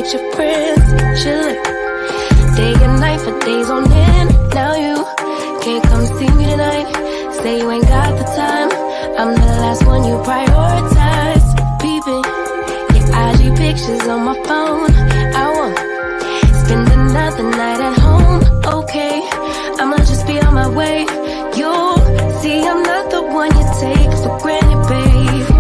with your friends, chillin'. Day and night for days on end. Now you can't come see me tonight. Say you ain't got the time. I'm the last one you prioritize. Peeping your IG pictures on my phone. I won't spend another night at home. Okay, I'ma just be on my way. You'll see I'm not the one you take for granted, babe.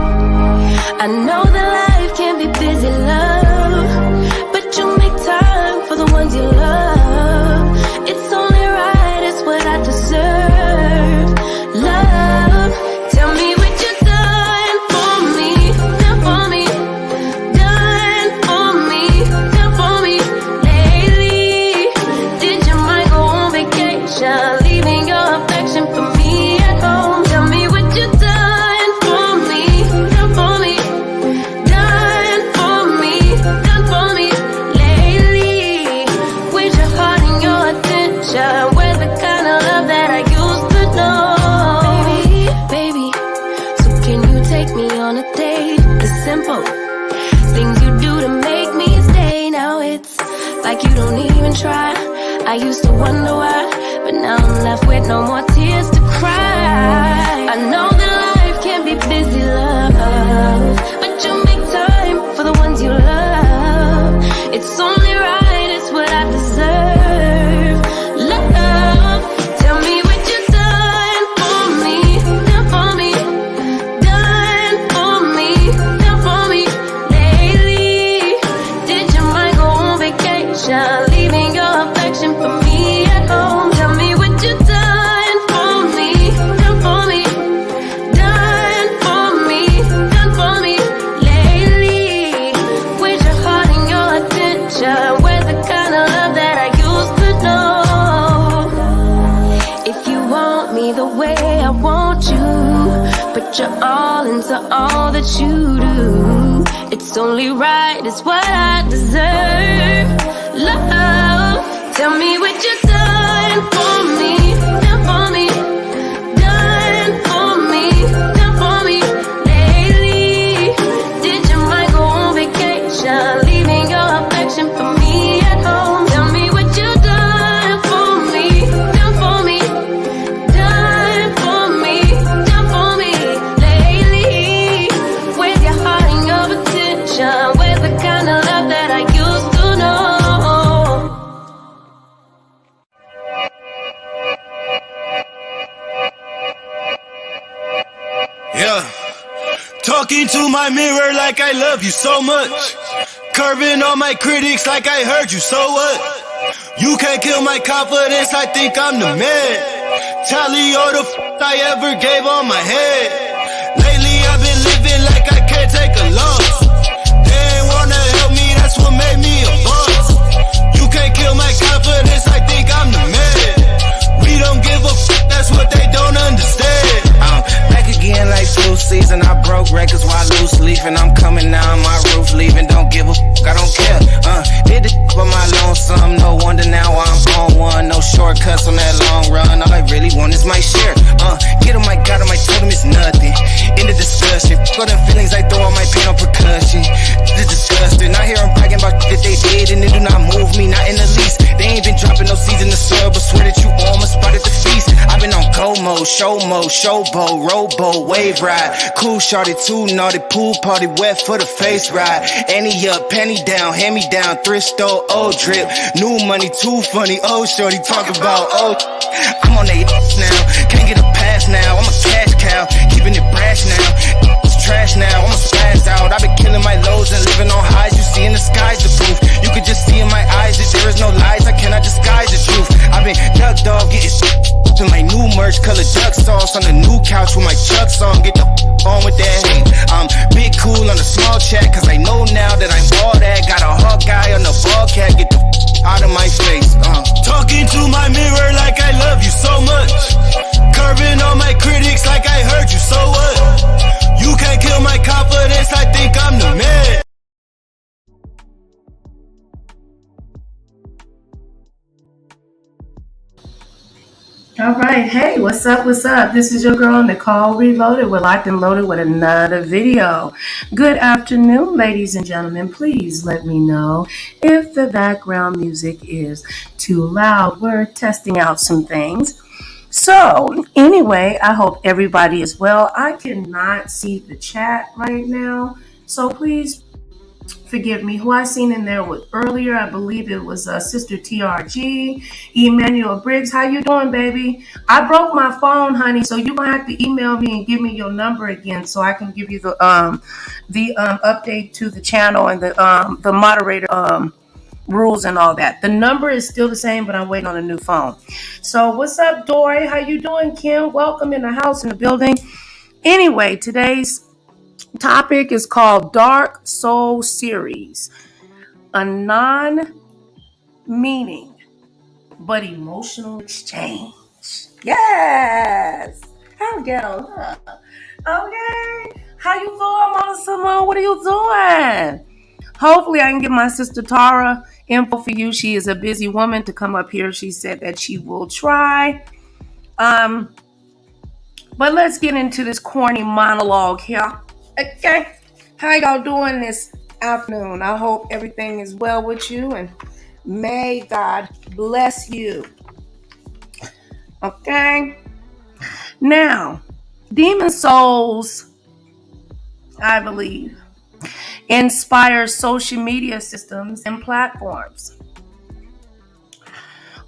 I know that life can be busy, love, but you make time for the ones you love. It's only right, it's what I deserve. Love, tell me what you've done for me, done for me, done for me, done for me lately. Did your mind go on vacation, leaving your affection for me at home? Tell me what you've done for me, done for me, done for me, done for me lately. With your heart and your attention, we're the kind of love that I used to know. Baby, so can you take me on a date? The simple things you do to make me stay. Now it's like you don't even try. I used to wonder why, but now I'm left with no more tears to cry. I know that life can be busy, love, but you make time for the ones you love. It's only right, it's what I deserve. Love, tell me what you've done for me, done for me, done for me, done for me lately. Did your mind go on vacation, leaving your affection for me at home? Tell me what you've done for me, done for me, done for me, done for me lately. With your heart and your attention, we're the kind of love that I used to know. If you want me the way I want you, put your all into all that you do. It's only right, it's what I deserve. Love, tell me what you've done for me, done for me, done for me, done for me lately. Did your mind go on vacation, leaving your affection for me at home? Tell me what you've done for me, done for me, done for me, done for me lately. With your heart and your attention, with the kind of love that I used to know. Yeah, talking to my mirror like I love you so much. Curving on my critics like I heard you, so what? You can't kill my confidence, I think I'm the man. Tally all the I ever gave on my head. Lately I've been living like I can't take a loss. They ain't wanna help me, that's what made me a boss. You can't kill my confidence, I think I'm the man. We don't give a that's what they don't understand. Back again like flu season. I broke records while loose leafing. I'm coming down my roof, leaving. Don't give a I don't care. Did the for my lonesome. No wonder now I'm on one. No shortcuts on that long run. All I really want is my share. Get him, I got him, I told him it's nothing. In the discussion, got them feelings, I throw all my pain on percussion. It's disgusting. I hear them bragging about that they did, and it do not move me, not in the least. They ain't been dropping no seeds in the soil, but swear that you almost spotted the feast. I've been on go mode, showboat, rowboat, wave ride. Cool shorty, too naughty, pool party, wet for the face ride. Annie up, penny down, hand me down, thrift store, old drip. New money, too funny, old shorty, talk about old. I'm on they now, can't get a pass now. I'm a cash cow, keeping it brash now. It's trash now, I'm a spaz out. I've been killing my lows and living on highs. You see in the sky's the proof. You could just see in my eyes that there is no lies. I cannot disguise the truth. I've been duck dog, getting to my new merch, color duck sauce on the new couch with my Chucks on. Get the on with that hate. I'm big cool on the small chat, cause I know now that I'm all that. Got a hawk guy on the ball cat, get the out of my face. Talking to my mirror like I love you so much. Curving on my critics like I heard you, so what? You can't kill my confidence, I think I'm the man. All right, hey, what's up? What's up? This is your girl Nicole Reloaded. We're locked and loaded with another video. Good afternoon, ladies and gentlemen. Please let me know if the background music is too loud. We're testing out some things. So, anyway, I hope everybody is well. I cannot see the chat right now, so please forgive me. Who I seen in there was earlier, I believe it was Sister TRG, Emmanuel Briggs. How you doing, baby? I broke my phone, honey, so you're gonna have to email me and give me your number again so I can give you the update to the channel and the moderator rules and all that. The number is still the same, but I'm waiting on a new phone. So what's up, Dory? How you doing, Kim? Welcome in the house, in the building. Anyway, today's topic is called DarkSoulsSeries, a non-meaning but emotional exchange. Yes! I'll get on her. Okay. How you doing, Mama Simone? What are you doing? Hopefully I can get my sister Tara info for you. She is a busy woman to come up here. She said that she will try. But let's get into this corny monologue here. Okay. How y'all doing this afternoon? I hope everything is well with you and may God bless you. Okay. Now, demon souls, I believe, inspire social media systems and platforms.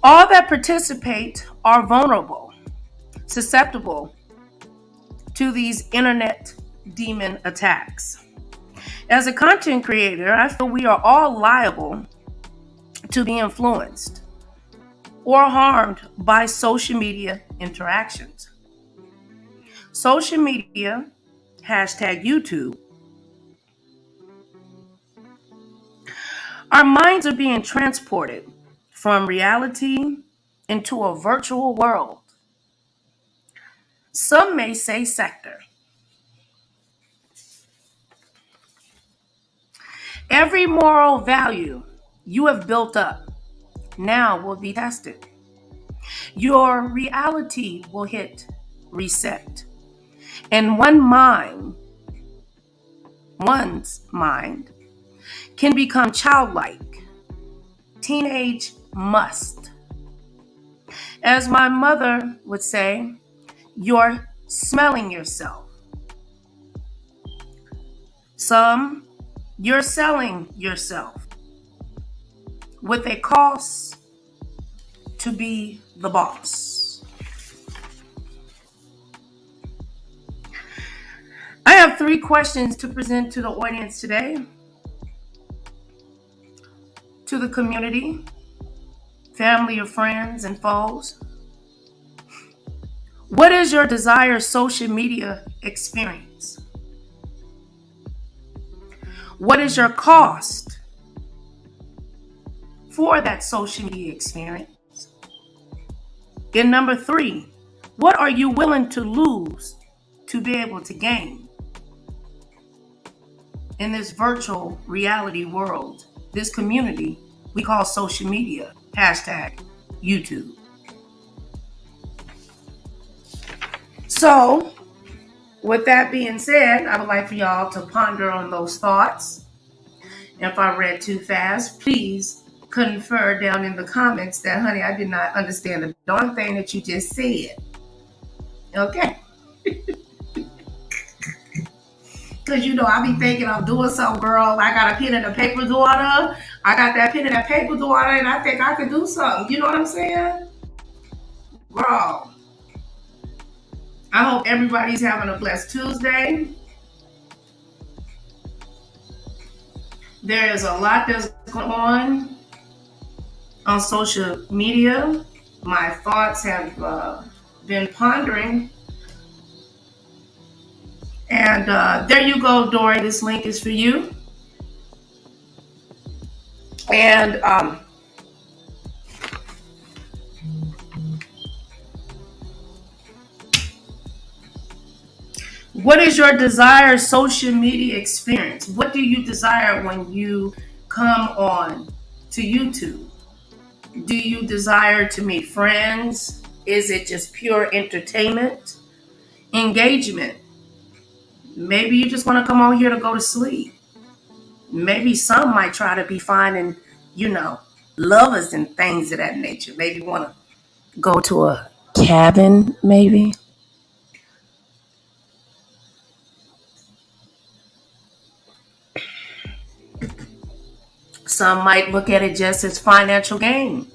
All that participate are vulnerable, susceptible to these internet demon attacks. As a content creator, I feel we are all liable to be influenced or harmed by social media interactions. Social media, hashtag YouTube. Our minds are being transported from reality into a virtual world. Some may say sector. Every moral value you have built up now will be tested. Your reality will hit reset. And one's mind can become childlike, teenage must. As my mother would say, you're smelling yourself. Some, you're selling yourself with a cost to be the boss. I have 3 questions to present to the audience today, to the community, family or friends and foes. What is your desired social media experience? What is your cost for that social media experience? And number 3, what are you willing to lose to be able to gain in this virtual reality world, this community we call social media, hashtag YouTube? So, with that being said, I would like for y'all to ponder on those thoughts. If I read too fast, please confer down in the comments that, honey, I did not understand the darn thing that you just said. Okay? Because, you know, I be thinking I'm doing something, girl. I got a pen and a paper, daughter. I got that pen and that paper, daughter, and I think I could do something. You know what I'm saying? Girl. I hope everybody's having a blessed Tuesday. There is a lot that's going on social media. My thoughts have been pondering. And there you go, Dory. This link is for you. And what is your desired social media experience? What do you desire when you come on to YouTube? Do you desire to meet friends, Is it just pure entertainment? Engagement. Maybe you just want to come on here to go to sleep. Maybe some might try to be finding, lovers and things of that nature. Maybe want to go to a cabin, maybe. Some might look at it just as financial gain.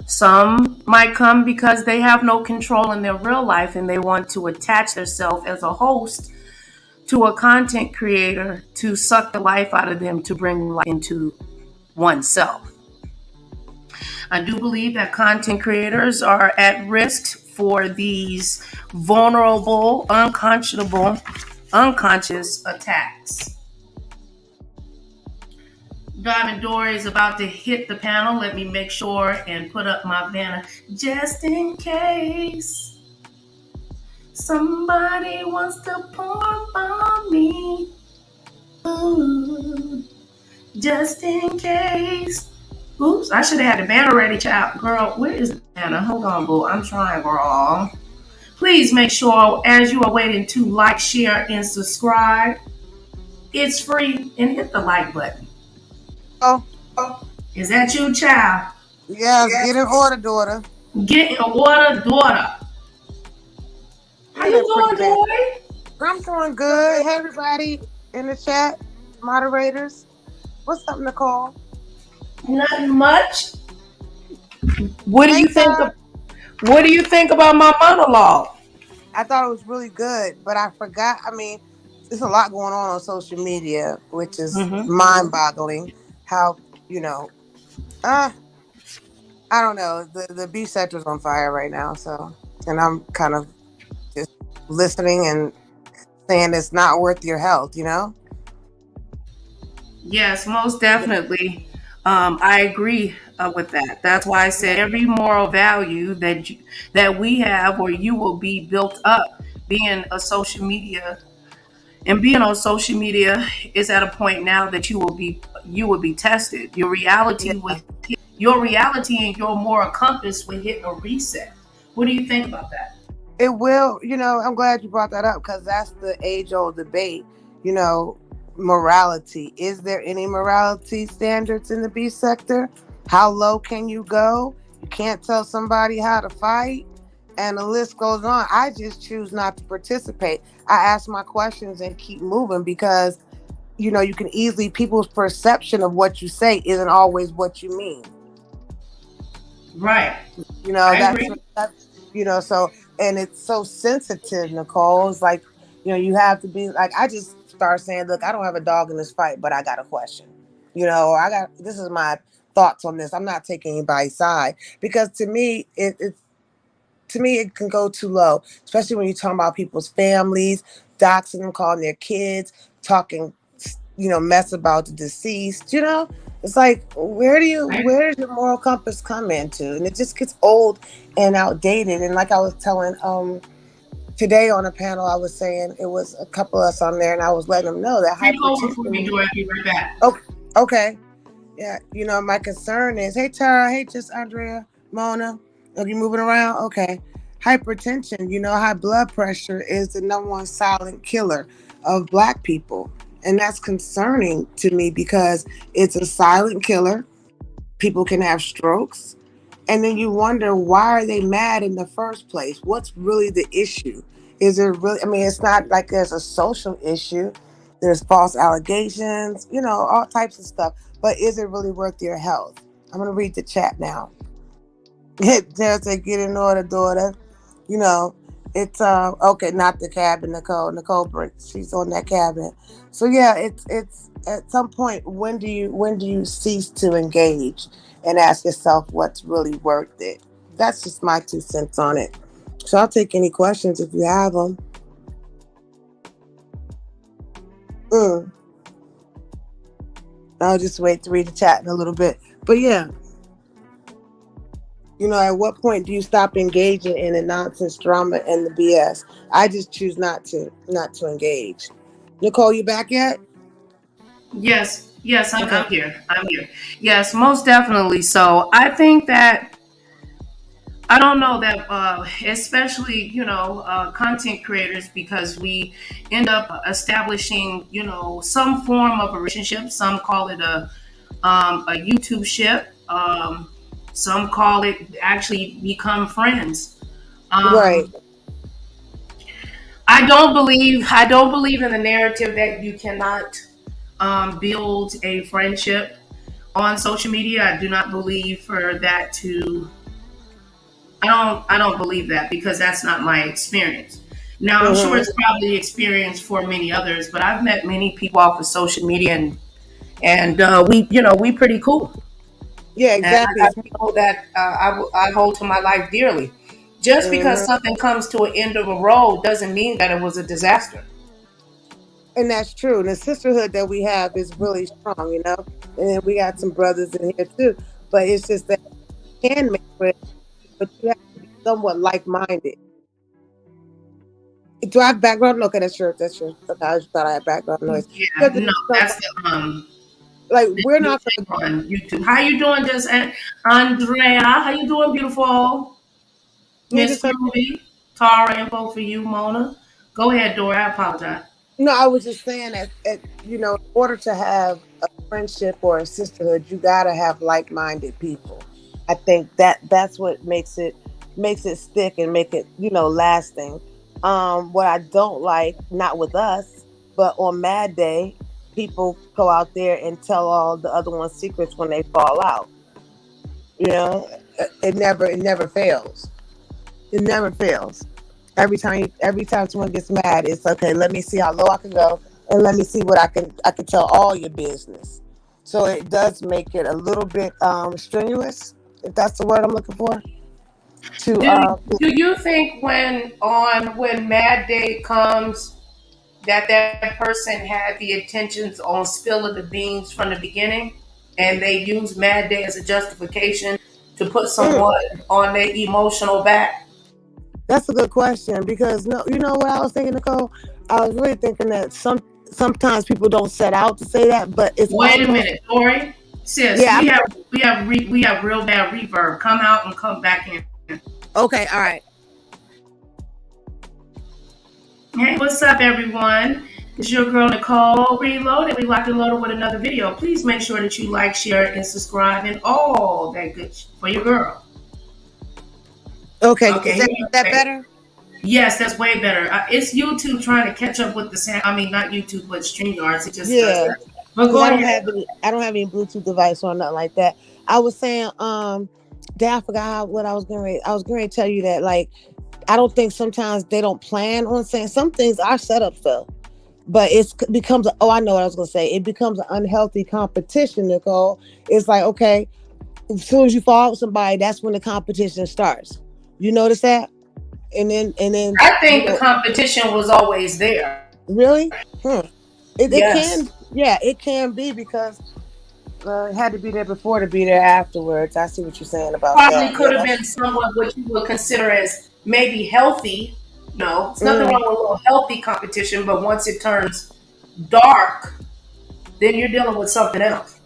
Some might come because they have no control in their real life and they want to attach themselves as a host to a content creator to suck the life out of them to bring life into oneself. I do believe that content creators are at risk for these vulnerable, unconscious attacks. Diamond Dory is about to hit the panel. Let me make sure and put up my banner just in case somebody wants to pour on me. Ooh, just in case. Oops, I should have had the banner ready, child. Girl, where is the banner? Hold on, boo. I'm trying, girl. Please make sure, as you are waiting, to like, share, and subscribe. It's free, and hit the like button. Oh, is that you, child? yes, get in order, daughter. Get in order, daughter. How you doing, boy? I'm doing good. Hey, everybody in the chat, moderators. What's up, Nicole? Nothing much. What do you think about my monologue? I thought it was really good, but I forgot. I mean, there's a lot going on social media, which is mind-boggling. How, I don't know. The beef sector's on fire right now, and I'm kind of just listening and saying it's not worth your health, Yes, most definitely. I agree with that. That's why I said every moral value that we have, or you will be built up being a social media. And being on social media is at a point now that you will be tested. Your reality and your moral compass will hit a reset. What do you think about that? It will. I'm glad you brought that up because that's the age-old debate. Morality. Is there any morality standards in the beef sector? How low can you go? You can't tell somebody how to fight. And the list goes on. I just choose not to participate. I ask my questions and keep moving because, you can easily, people's perception of what you say isn't always what you mean. Right. That's so, and it's so sensitive, Nicole. It's like, you have to be like, I just start saying, look, I don't have a dog in this fight, but I got a question. This is my thoughts on this. I'm not taking anybody's side because to me, it can go too low, especially when you're talking about people's families, doxing them, calling their kids, talking, mess about the deceased. It's like, where does your moral compass come into? And it just gets old and outdated. And like I was telling today on a panel, I was saying it was a couple of us on there, and I was letting them know that Okay. Yeah, my concern is, hey Tara, hey just Andrea, Mona. Are you moving around? Okay. Hypertension, high blood pressure is the number one silent killer of Black people. And that's concerning to me because it's a silent killer. People can have strokes. And then you wonder, why are they mad in the first place? What's really the issue? Is there really, it's not like there's a social issue. There's false allegations, all types of stuff. But is it really worth your health? I'm going to read the chat now. Just say, get in order, daughter. It's okay, not the cabin, Nicole Briggs, she's on that cabinet. So yeah, it's at some point, when do you cease to engage and ask yourself what's really worth it? That's just my 2 cents on it. So I'll take any questions if you have them. I'll just wait to read the chat in a little bit. But yeah, at what point do you stop engaging in the nonsense, drama, and the BS? I just choose not to engage. Nicole, you back yet? Yes, I'm here. Yes, most definitely. So I think that I don't know that, especially, content creators, because we end up establishing, some form of a relationship. Some call it a YouTube ship. Some call it actually become friends. Right. I don't believe in the narrative that you cannot build a friendship on social media. I do not believe for that to. I don't believe that, because that's not my experience. Now I'm sure it's probably the experience for many others, but I've met many people off of social media, and we pretty cool. Yeah, And I exactly. got people that I hold to my life dearly. Just because Mhm. something comes to an end of a road doesn't mean that it was a disaster. And that's true. The sisterhood that we have is really strong, you know. And then we got some brothers in here too. But it's just that you can make friends, but you have to be somewhat like minded. Do I have background? Okay, that's true. That's true. Okay, I just thought I had background noise. You Yeah, have to no, be that's somewhat like the we're not music gonna on YouTube. How you doing, just Andrea? How you doing, beautiful you Miss just heard. Groovy? Tara, info for you, Mona. Go ahead, Dora. I apologize. No, I was just saying that, in order to have a friendship or a sisterhood, you gotta have like-minded people. I think that's what makes it stick and make it lasting. What I don't like, not with us, but on Mad Day, people go out there and tell all the other one's secrets when they fall out. You know, it never fails. It never fails. Every time someone gets mad, it's okay. Let me see how low I can go, and let me see what I can tell all your business. So it does make it a little bit strenuous, if that's the word I'm looking for. To Do do you think when Mad Day comes that person had the intentions on spilling the beans from the beginning, and they use Mad Day as a justification to put mm, someone on their emotional back? that's a good question because no, you know what I was thinking, Nicole. I was really thinking that sometimes people don't set out to say that, but it's Wait a almost minute, Tori. Sis, yeah. we have real bad reverb. Come out and come back in. Okay, all right. Hey, what's up, everyone? It's your girl Nicole Reloaded. We locked and loaded with another video. Please make sure that you like, share, and subscribe, and all that good for your girl. Okay, is Okay. that better? Yes, that's way better. It's YouTube trying to catch up with the sound. I mean, not YouTube, but StreamYards. It just does Yeah. that. But Because go ahead. I don't have any Bluetooth device or nothing like that. I was saying, then I forgot what I was going to tell you that like I don't think sometimes they don't plan on saying some things are set up so, but becomes I know what I was going to say. It becomes an unhealthy competition, Nicole. It's like okay, as soon as you fall out with somebody, that's when the competition starts. You notice that? And then I think the competition was always there. really, it Yes. can it can be because it had to be there before to be there afterwards. I see what you're saying about Probably that. Yeah, could have that's been somewhat what you would consider as maybe healthy. It's nothing mm, wrong with a little healthy competition, but once it turns dark, then you're dealing with something else.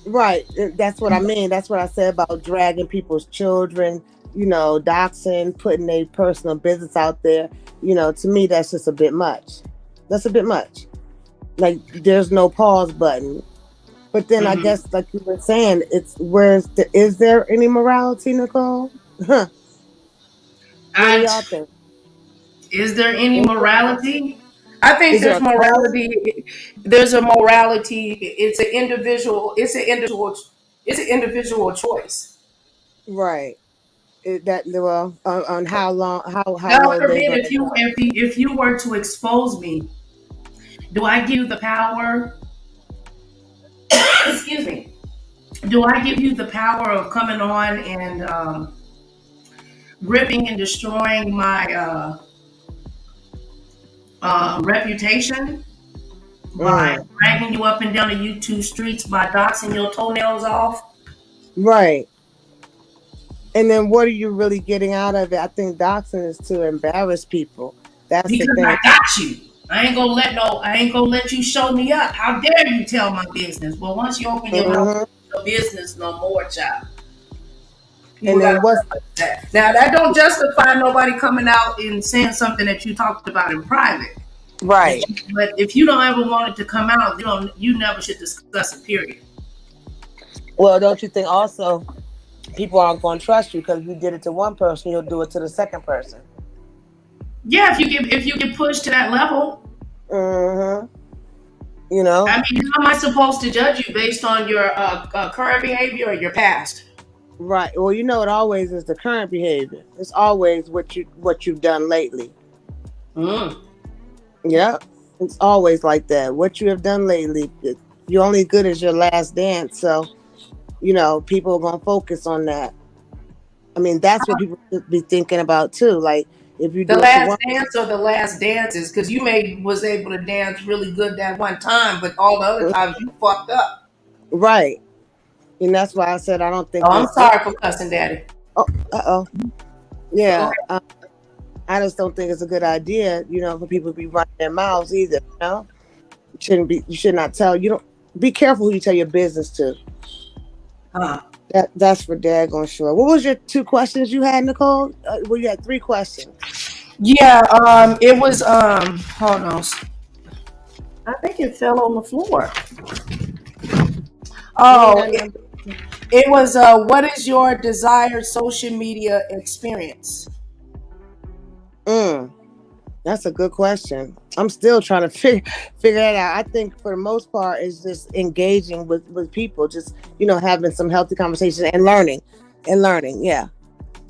right. That's what I mean. That's what I said about dragging people's children. Doxing, putting their personal business out there. To me, that's just a bit much. That's a bit much. Like there's no pause button. But then I Mm-hmm. guess, like you were saying, is there any morality, Nicole? What do I y'all think? Is there any Is there, morality? I think is there there's a code? morality. There's a morality. It's an individual. It's an individual. It's an individual choice. Right. That well on how long how God low they're forbid gonna go. if you were to expose me, do I give you the power? Excuse me. Do I give you the power of coming on and ripping and destroying my reputation by Mm, dragging you up and down the YouTube streets by doxing your toenails off? right. And then what are you really getting out of it? I think doxing is to embarrass people. That's the Because I thing. got you. I ain't gonna let you show me up. How dare you tell my business? Well, once you open your mouth, Hmm. your business no more, child. People got to what's realize that. Now, that don't justify nobody coming out and saying something that you talked about in private. right? But if you don't ever want it to come out, you never should discuss it, period. Well, don't you think also people aren't going to trust you because you did it to one person, you'll do it to the second person. Yeah, if you get pushed to that level. Mm-hmm. You know, I mean, how am I supposed to judge you based on your current behavior or your past? right? Well, you know, it always is the current behavior. It's always what you've done lately. Yeah, it's always like that. What you have done lately, you're only good as your last dance. So, you know, people are gonna focus on that. I mean, that's what people should be thinking about too. Like, if you The do it to last one, dance or the last dances, because you was able to dance really good that one time, but all the other times you fucked up. right? And that's why I said I don't think. Oh, I'm sorry for cussing, Daddy. Oh, yeah. I just don't think it's a good idea, you know, for people to be running their mouths either. You know, you should not tell. You don't be careful who you tell your business to. That's for daggone sure. What was your 2 questions you had, Nicole? Well, you had 3 questions. Yeah, it was hold on. I think it fell on the floor. Oh, it was what is your desired social media experience? That's a good question. I'm still trying to figure that out. I think for the most part it's just engaging with people, just, you know, having some healthy conversation and learning. Yeah,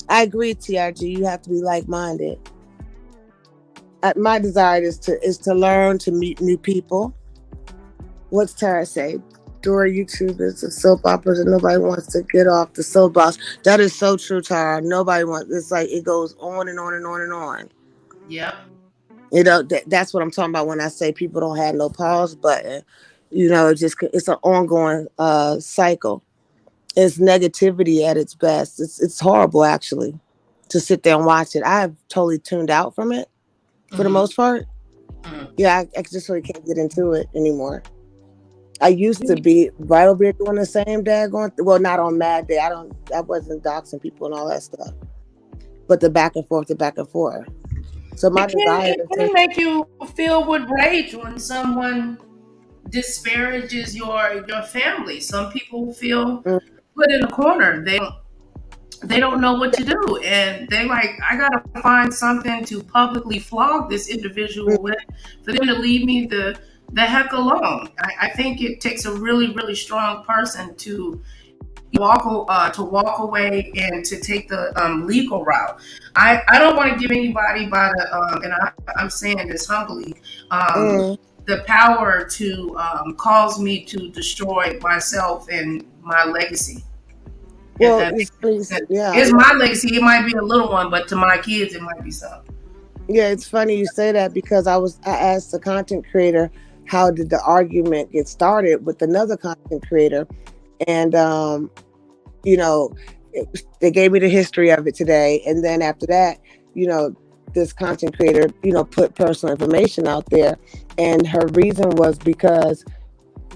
I agree, TRG. You have to be like-minded. My desire is to learn, to meet new people. What's Tara say? Dora, YouTube is a soap opera that nobody wants to get off the soapbox. That is so true, Tara. Nobody wants. It's like it goes on and on and on and on. Yep. You know, that's what I'm talking about when I say people don't have no pause button. You know, it's an ongoing cycle. It's negativity at its best. It's horrible, actually, to sit there and watch it. I have totally tuned out from it for the most part. Yeah, I just really can't get into it anymore. I used to be right over here doing the same daggone. Well, not on Mad Day. I wasn't doxing people and all that stuff. But the back and forth. So my desire it can make you feel with rage when someone disparages your family. Some people feel put in a corner. They don't know what to do, and they like, I gotta find something to publicly flog this individual with for them to leave me the heck alone. I think it takes a really, really strong person to walk away and to take the legal route. I don't want to give anybody by the and I'm saying this humbly, the power to cause me to destroy myself and my legacy. Well, it's my legacy. It might be a little one, but to my kids, it might be something. Yeah, it's funny you say that because I asked the content creator, how did the argument get started with another content creator? And, you know, they gave me the history of it today. And then after that, you know, this content creator, you know, put personal information out there. And her reason was because,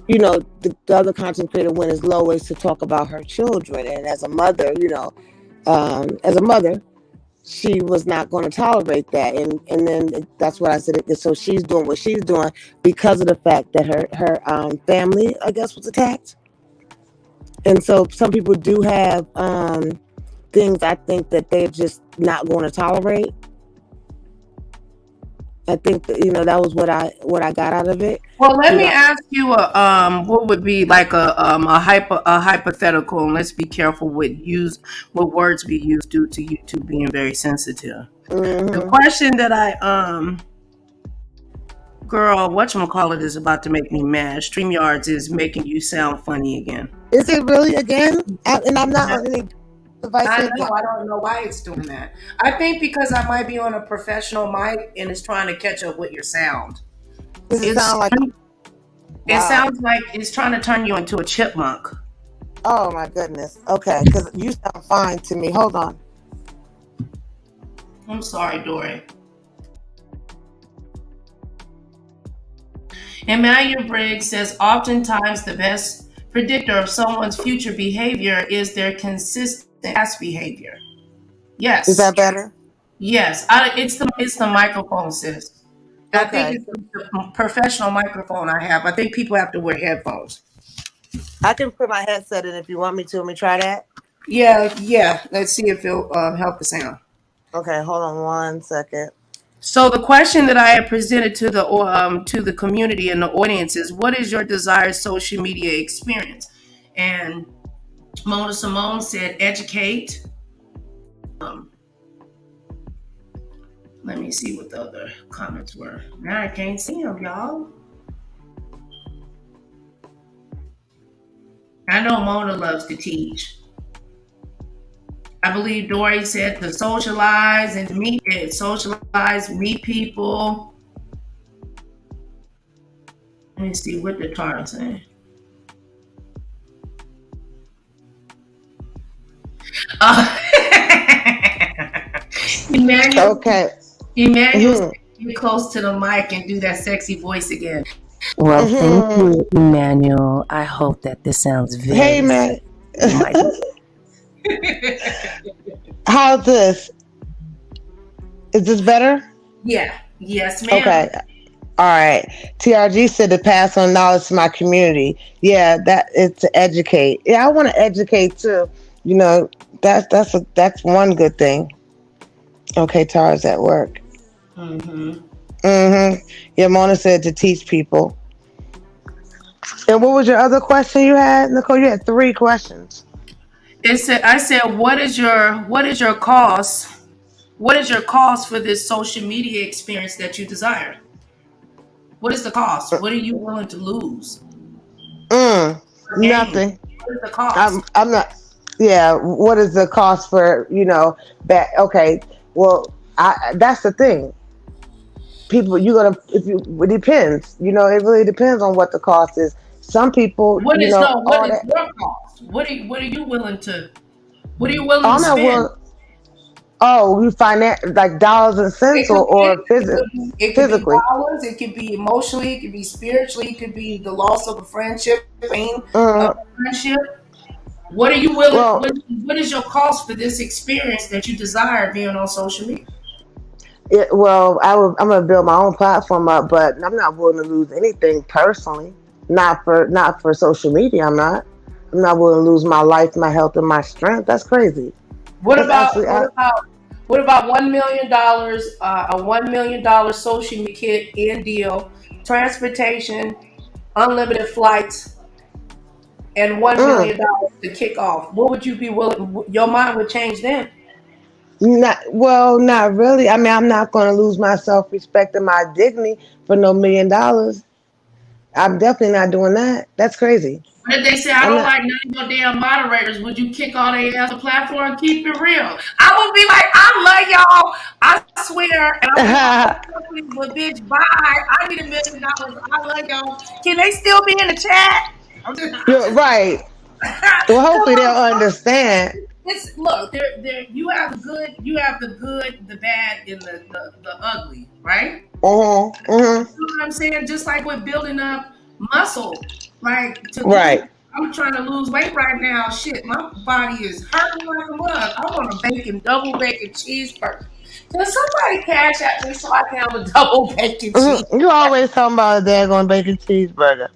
you know, the other content creator went as low as to talk about her children. And as a mother, you know, she was not going to tolerate that. And then that's what I said. So she's doing what she's doing because of the fact that her family, I guess, was attacked. And so some people do have things I think that they're just not going to tolerate. I think that, you know, that was what I got out of it. Well, let me ask you what would be like a hypothetical, and let's be careful with what words we use due to YouTube being very sensitive. The question that girl, whatchamacallit is about to make me mad. StreamYards is making you sound funny again. Is it really again? And I'm not on any device. I don't know why it's doing that. I think because I might be on a professional mic and it's trying to catch up with your sound. It sounds like it's trying to turn you into a chipmunk. Oh my goodness. Okay, because you sound fine to me. Hold on. I'm sorry, Dory. Emmanuel Briggs says, oftentimes the best predictor of someone's future behavior is their consistent past behavior. Yes. Is that better? Yes. It's the microphone, sis. I think Okay. it's the professional microphone I have. I think people have to wear headphones. I can put my headset in if you want me to. Let me try that. Yeah. Let's see if it'll help the sound. Okay, hold on 1 second. So the question that I have presented to the community and the audience is, what is your desired social media experience? And Mona Simone said, educate. Let me see what the other comments were. Now I can't see them, y'all. I know Mona loves to teach. I believe Dory said to socialize, meet people. Let me see what the Tara saying. Emmanuel. Okay. Emmanuel, get close to the mic and do that sexy voice again. Well, thank you, Emmanuel. I hope that this sounds very. Hey, man. How's this? Is this better? Yeah. Yes, ma'am. Okay. All right. TRG said to pass on knowledge to my community. Yeah, that is to educate. Yeah, I want to educate too. You know, that's one good thing. Okay, Tara's at work. Yeah, Mona said to teach people. And what was your other question you had, Nicole? You had 3 questions. I said, what is your cost? What is your cost for this social media experience that you desire? What is the cost? What are you willing to lose? Nothing. What is the cost? I'm not. Yeah. What is the cost for that? Okay. Well, that's the thing. People, it depends. It really depends on what the cost is. Some people, what is your cost? What are you willing to? What are you willing to spend? You find that like dollars and cents or physically? It could be dollars. It could be emotionally. It could be spiritually. It could be the loss of a friendship, pain of a friendship. What are you willing? What is your cost for this experience that you desire being on social media? I'm going to build my own platform up, but I'm not willing to lose anything personally. Not for social media. I'm not willing to lose my life, my health, and my strength. That's crazy. What about $1 million? A $1 million social media kit in deal, transportation, unlimited flights, and $1 million to kick off. What would you be willing? Your mind would change then. Not really. I mean, I'm not going to lose my self-respect and my dignity for no $1 million. I'm definitely not doing that. That's crazy. But if they say, I don't like none of your damn moderators, would you kick all their ass the platform and keep it real? I would be like, I love y'all. I swear. And I'm but bitch, bye. I need $1 million. I love y'all. Can they still be in the chat? You're right. Well, hopefully they'll understand. Look, you have the good, the bad, and the ugly, right? You know what I'm saying? Just like with building up muscle, right? I'm trying to lose weight right now. Shit, my body is hurting like a mug. I want a double bacon cheeseburger. Can somebody cash at me so I can have a double bacon cheeseburger? You always talking about a daggone bacon cheeseburger.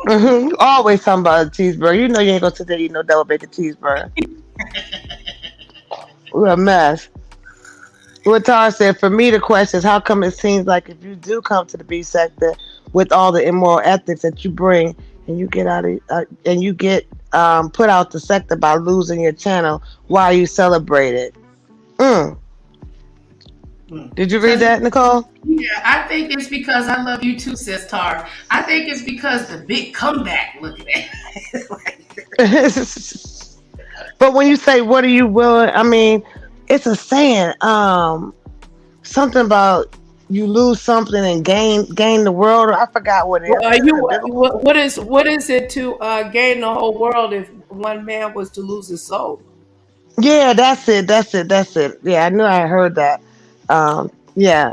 You always talking about a cheeseburger. You know you ain't gonna sit there and eat no double bacon cheeseburger. We're a mess. What Tara said, for me the question is, how come it seems like if you do come to the B sector with all the immoral ethics that you bring and you get put out the sector by losing your channel, why are you celebrated? Did you read that, Nicole? Yeah, I think it's because I love you too, sis Tar. I think it's because the big comeback. Look at that. But when you say, what are you willing? I mean, it's a saying. Something about you lose something and gain the world. I forgot what it is. What is it to gain the whole world if one man was to lose his soul? Yeah, that's it. Yeah, I knew I heard that. Yeah,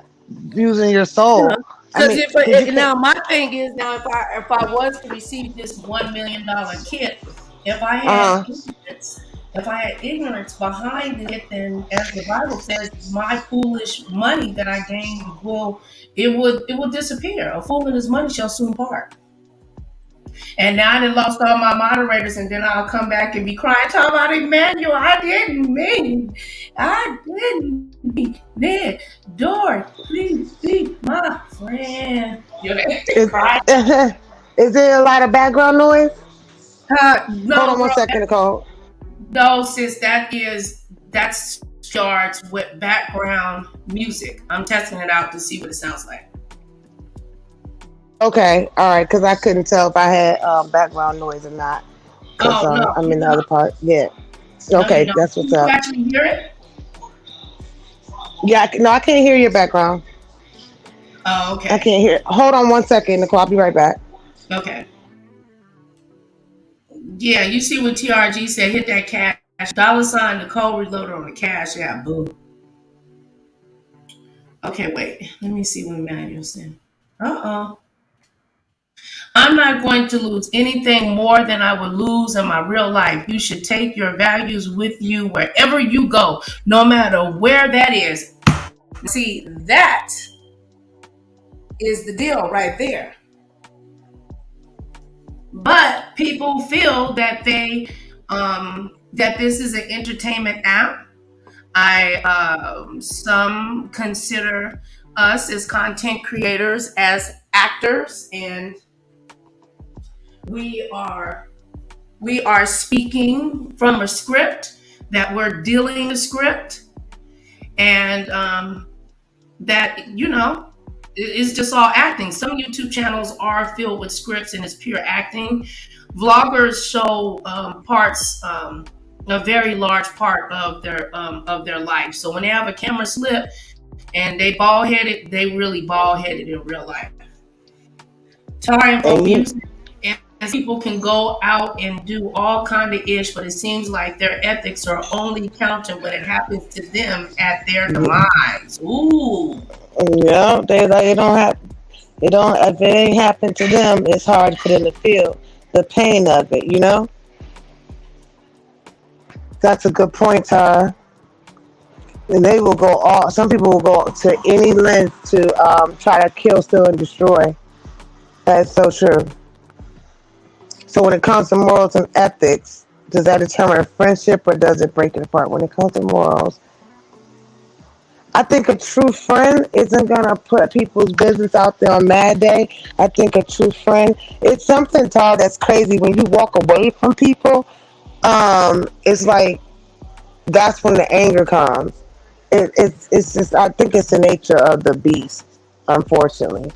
using your soul. Because now my thing is, now if I was to receive this $1 million kit, If I had Uh-huh. ignorance, if I had ignorance behind it, then as the Bible says, my foolish money that I gained it would disappear. A fool and his money shall soon part. And now I done lost all my moderators, and then I'll come back and be crying, talking about Emmanuel. I didn't mean that. Dory, please be my friend. You know, Is, cry. is there a lot of background noise? Hold No, on one girl, second, Nicole. no, sis, that starts with background music. I'm testing it out to see what it sounds like. Okay, all right, because I couldn't tell if I had background noise or not. Because Oh no, I'm you in the don't. other part. Yeah. No, you Okay, don't. that's Can what's you up. actually hear it? Yeah, no, I can't hear your background. Oh, I okay. can't hear. Hold on one second, Nicole. I'll be right back. Okay. Yeah, you see what TRG said, hit that cash. $ Nicole Reloaded on the cash. Yeah, boom. Okay, wait. Let me see what Manuel said. Uh-oh. I'm not going to lose anything more than I would lose in my real life. You should take your values with you wherever you go, no matter where that is. See, that is the deal right there. But people feel that that this is an entertainment app. Some consider us as content creators as actors, and we are speaking from a script, that we're dealing the script, and that it's just all acting. Some YouTube channels are filled with scripts and it's pure acting. Vloggers show parts, a very large part of their life. So when they have a camera slip and they bald headed, they really bald headed in real life. Tar invoke And you, music, and people can go out and do all kind of ish, but it seems like their ethics are only counted when it happens to them at their demise. Ooh. yeah, they don't have. It don't. If it ain't happened to them, it's hard for them to feel the pain of it. That's a good point, Tara. And they will go all. Some people will go to any length to try to kill, steal, and destroy. That's so true. So when it comes to morals and ethics, does that determine a friendship or does it break it apart? When it comes to morals, I think a true friend isn't gonna put people's business out there on Mad Day. I think a true friend, it's something, Todd, that's crazy. When you walk away from people, it's like that's when the anger comes. It's just, I think it's the nature of the beast, unfortunately.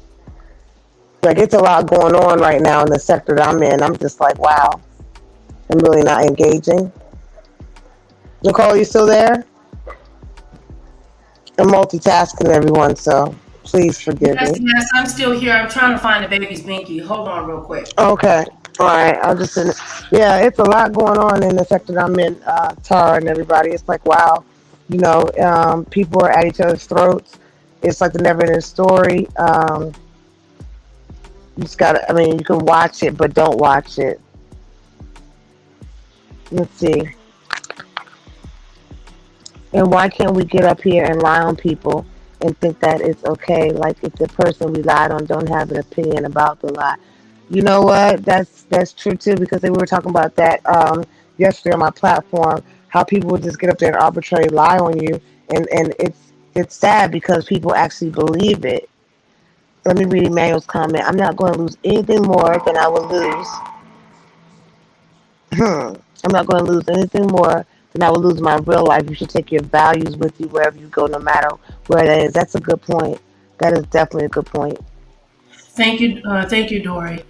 Like, it's a lot going on right now in the sector that I'm in. I'm just like, wow, I'm really not engaging. Nicole, you still there? I'm multitasking, everyone, so please forgive Yes, me. yes, I'm still here. I'm trying to find the baby's binky. Hold on real quick. Okay. All right. I'll just, yeah, it's a lot going on in the sector that I'm in, Tara and everybody. It's like, wow, people are at each other's throats. It's like the never ending story. You just gotta, you can watch it, but don't watch it. Let's see. And why can't we get up here and lie on people and think that it's okay? Like, if the person we lied on don't have an opinion about the lie. You know what? That's true too, because we were talking about that yesterday on my platform. How people would just get up there and arbitrarily lie on you, and it's sad because people actually believe it. Let me read Emmanuel's comment. I'm not going to lose anything more than I would lose. I'm not going to lose anything more than I would lose my real life. You should take your values with you wherever you go, no matter where that is. That's a good point. That is definitely a good point. Thank you, Dory.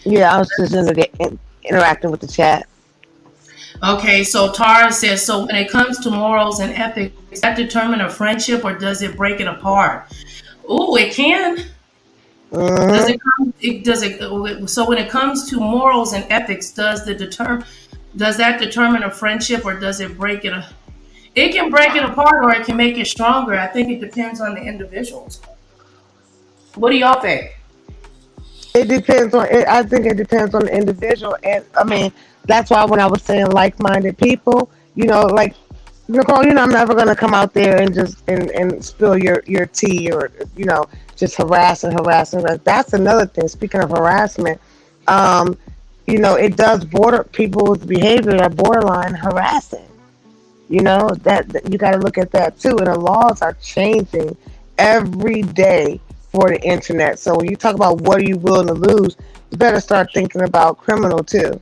Yeah, I was just interacting with the chat. Okay, so Tara says, so when it comes to morals and ethics, does that determine a friendship or does it break it apart? Oh, it can. Does Mm-hmm. so when it comes to morals and ethics, does that determine a friendship or does it break it? It can break it apart or it can make it stronger. I think it depends on the individuals. What do y'all think? It depends on. I think it depends on the individual, and That's why when I was saying like-minded people, like Nicole, I'm never gonna come out there and just and spill your tea, or just harass and harass and harass. That's another thing. Speaking of harassment, um, it does border people's behavior are borderline harassing. That you got to look at that too. And the laws are changing every day for the internet. So when you talk about what are you willing to lose, you better start thinking about criminal too.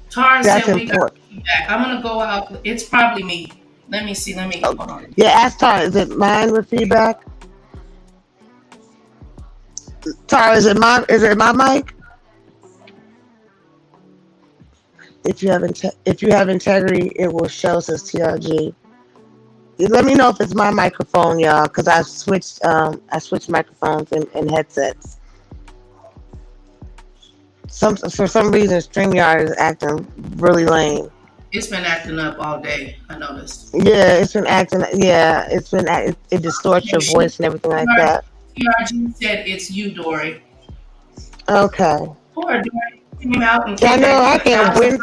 Tara That's said we got important. feedback. I'm gonna go out. It's probably me. Let me see. Let me hold on. Yeah, ask Tara. Is it mine with feedback? Tara, is it mine? Is it my mic? If you have integrity, it will show, says TRG. Let me know if it's my microphone, y'all, because I switched microphones and headsets. For some reason, StreamYard is acting really lame. It's been acting up all day. I noticed. Yeah, it's been acting. Yeah, it distorts your voice and everything like that. TRG said it's you, Dory. Okay. Poor Dory came out and I came know I back to can't win.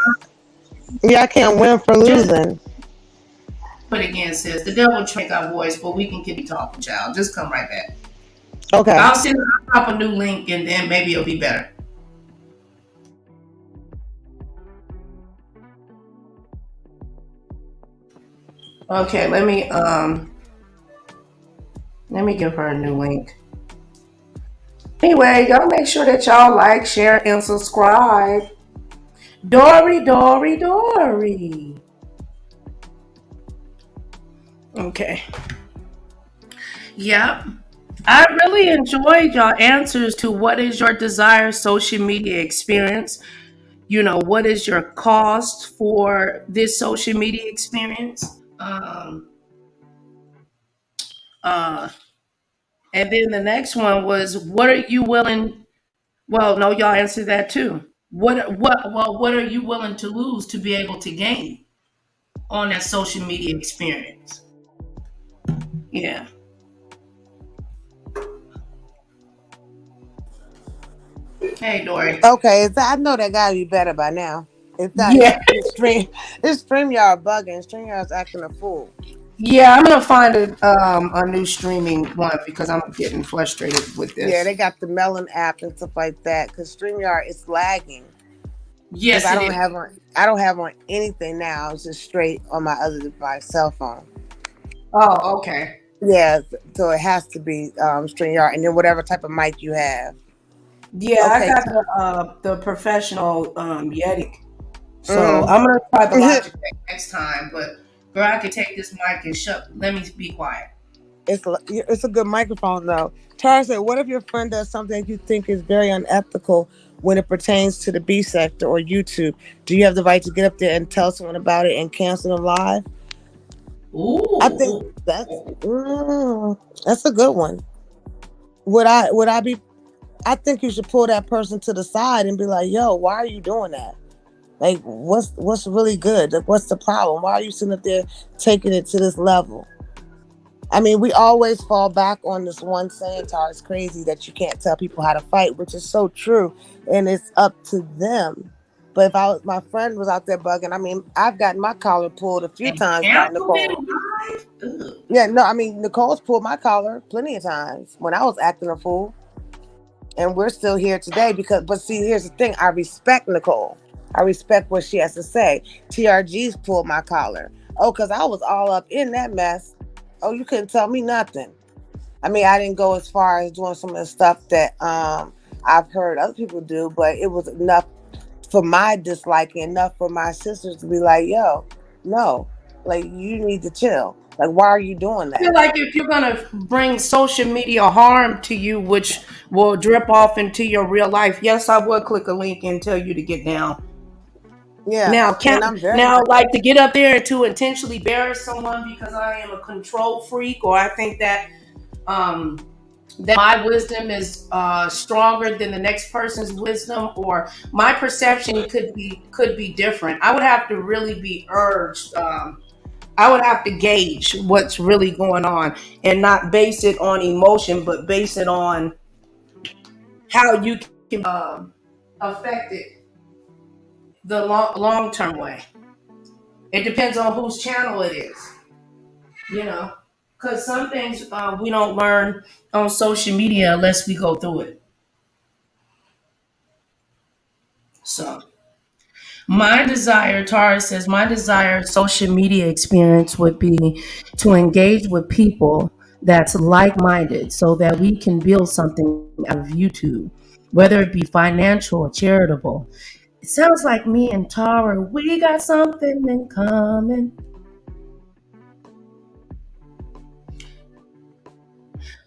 Yeah, I can't win for losing. But again, sis, the devil trick our voice, but we can keep talking, child. Just come right back. Okay. I'll drop a new link, and then maybe it'll be better. Okay, let me give her a new link. Anyway, y'all make sure that y'all like, share, and subscribe. Dory. Okay. Yep. I really enjoyed y'all answers to what is your desired social media experience. What is your cost for this social media experience? And then the next one was, what are you willing? Well, no, y'all answered that too. What are you willing to lose to be able to gain on that social media experience? Yeah. Hey, Dory. Okay, I know that gotta be better by now. It's not. Yeah. It's StreamYard bugging. StreamYard's acting a fool. Yeah, I'm gonna find a new streaming one because I'm getting frustrated with this. Yeah, they got the Melon app and stuff like that. Because StreamYard is lagging. Yes, I don't have on anything now. It's just straight on my other device, cell phone. Oh, okay. Yeah, so it has to be StreamYard, and then whatever type of mic you have. Yeah, Okay. I got the professional Yeti. So I'm gonna try the Logitech next time, but girl, I could take this mic and let me be quiet. It's a good microphone though. Tara said, what if your friend does something you think is very unethical when it pertains to the B sector or YouTube? Do you have the right to get up there and tell someone about it and cancel them live? Ooh. I think that's a good one. I think you should pull that person to the side and be like, yo, why are you doing that? Like, what's really good? Like, what's the problem? Why are you sitting up there taking it to this level? I mean, we always fall back on this one saying, Tara, it's crazy that you can't tell people how to fight, which is so true. And it's up to them. But if my friend was out there bugging, I mean, I've gotten my collar pulled a few times by Nicole. Yeah, no, I mean, Nicole's pulled my collar plenty of times when I was acting a fool. And we're still here today but see, here's the thing. I respect Nicole. I respect what she has to say. TRG's pulled my collar. Oh, because I was all up in that mess. Oh, you couldn't tell me nothing. I mean, I didn't go as far as doing some of the stuff that I've heard other people do, but it was enough for my disliking, enough for my sisters to be like, yo, no, like, you need to chill. Like, why are you doing that? I feel like if you're gonna bring social media harm to you, which will drip off into your real life, yes, I would click a link and tell you to get down. Yeah. Now, like to get up there and to intentionally embarrass someone because I am a control freak, or I think that that my wisdom is stronger than the next person's wisdom, or my perception could be different. I would have to really be urged. I would have to gauge what's really going on and not base it on emotion, but base it on how you can affect it the long-term way. It depends on whose channel it is, you know, because some things we don't learn on social media unless we go through it. So my desire, Tara says, my desired social media experience would be to engage with people that's like-minded so that we can build something out of YouTube, whether it be financial or charitable. It sounds like me and Tara, we got something in common.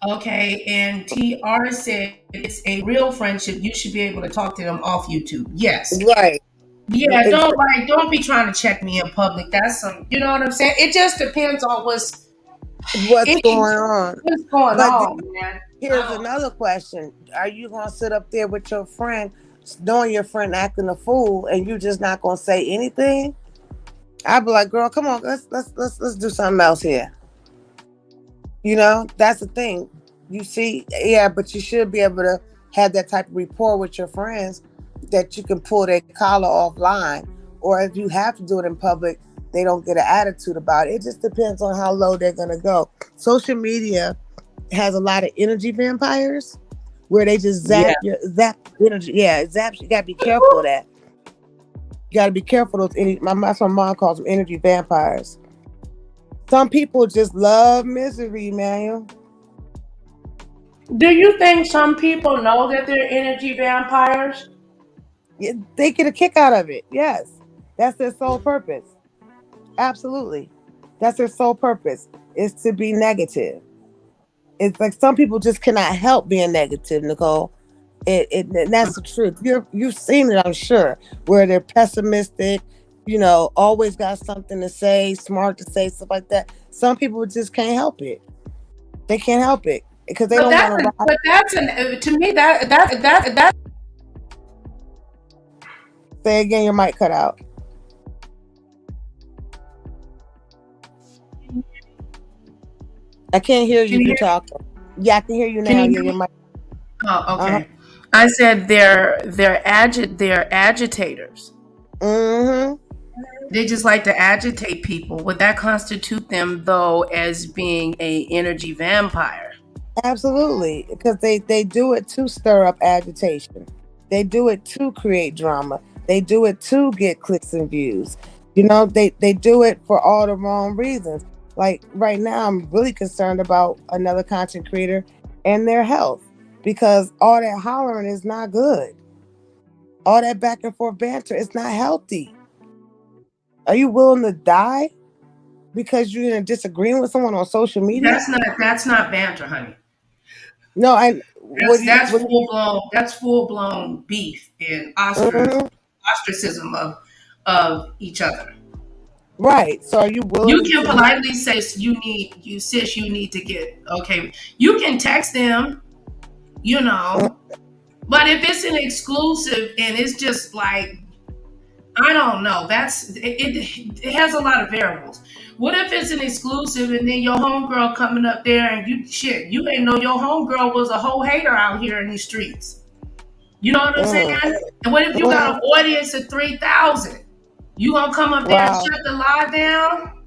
Okay, and TR said it's a real friendship. You should be able to talk to them off YouTube. Yes. Right. Yeah, Exactly. don't be trying to check me in public. That's some, you know what I'm saying? It just depends on what's What's going on? going But on, man. here's another question. Are you going to sit up there with your friend, knowing your friend acting a fool, and you just not going to say anything? I'd be like, girl, come on, let's do something else here. You know, that's the thing. You see, yeah, but you should be able to have that type of rapport with your friends that you can pull their collar offline. Or if you have to do it in public, they don't get an attitude about it. It just depends on how low they're going to go. Social media has a lot of energy vampires where they just zap energy. Yeah, it zaps. You got to be careful of that. You got to be careful of those. That's what my mom calls them, energy vampires. Some people just love misery, man. Do you think some people know that they're energy vampires? Yeah, they get a kick out of it. Yes. That's their sole purpose. Absolutely. That's their sole purpose, is to be negative. It's like some people just cannot help being negative, Nicole. And that's the truth. You've seen it, I'm sure, where they're pessimistic, always got something to say, smart to say, stuff like that. Some people just can't help it. They can't help it because they don't want to. But that's to me that. Say again, your mic cut out. I can't hear you. You're talking. Yeah, I can hear you now. Your mic. Oh, okay. I said they're agitators. Mm-hmm. They just like to agitate people. Would that constitute them, though, as being a energy vampire? Absolutely, because they do it to stir up agitation. They do it to create drama. They do it to get clicks and views. They do it for all the wrong reasons. Like right now, I'm really concerned about another content creator and their health, because all that hollering is not good. All that back and forth banter is not healthy. Are you willing to die because you're in a disagreement with someone on social media? That's not banter, honey. No, that's full blown beef and ostracism of each other. Right. So are you willing? You can politely say you need to get okay. You can text them, but if it's an exclusive and it's just like, I don't know, it has a lot of variables. What if it's an exclusive and then your homegirl coming up there and you ain't know your homegirl was a whole hater out here in these streets? You know what I'm saying? And what if you got an audience of 3,000? You gonna come up there and shut the live down?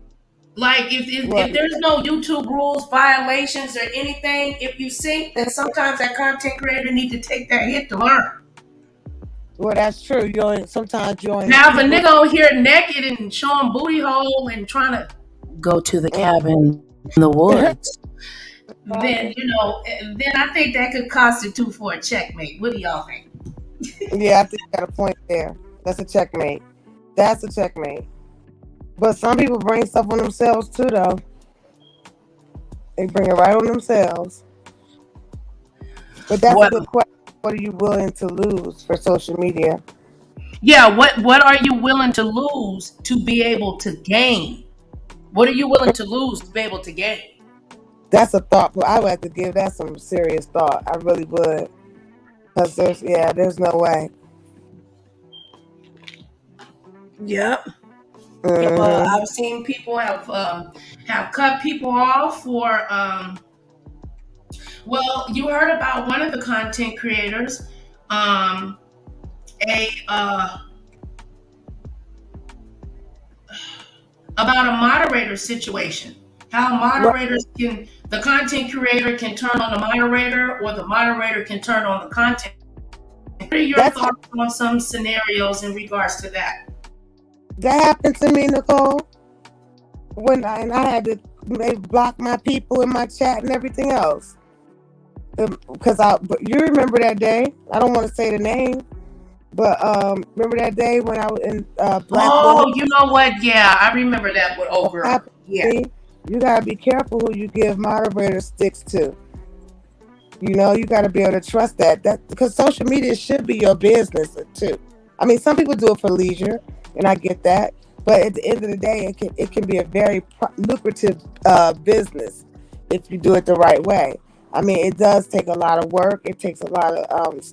Like if there's no YouTube rules, violations, or anything, if you sink, then sometimes that content creator need to take that hit to learn. Well, that's true. Sometimes you only. Now, if a nigga on here naked and showing booty hole and trying to go to the cabin in the woods, then then I think that could constitute for a checkmate. What do y'all think? Yeah, I think you got a point there. That's a checkmate. That's a checkmate. But some people bring stuff on themselves too, though. They bring it right on themselves. But that's a good question. What are you willing to lose for social media? Yeah, what are you willing to lose to be able to gain? What are you willing to lose to be able to gain? That's a thought. But I would have to give that some serious thought. I really would. Because there's no way. Yep. I've seen people have cut people off for well, you heard about one of the content creators, about a moderator situation. How moderators can, the content creator can turn on the moderator, or the moderator can turn on the content. What are your thoughts on some scenarios in regards to that? That happened to me, Nicole. When I had to block my people in my chat and everything else. Because but you remember that day. I don't want to say the name, but remember that day when I was in Black Oh, you know what? Yeah, I remember that with old girl. Yeah. You gotta be careful who you give moderator sticks to. You know, you gotta be able to trust that because social media should be your business too. I mean, some people do it for leisure, and I get that. But at the end of the day, it can be a very lucrative business if you do it the right way. I mean, it does take a lot of work. It takes a lot of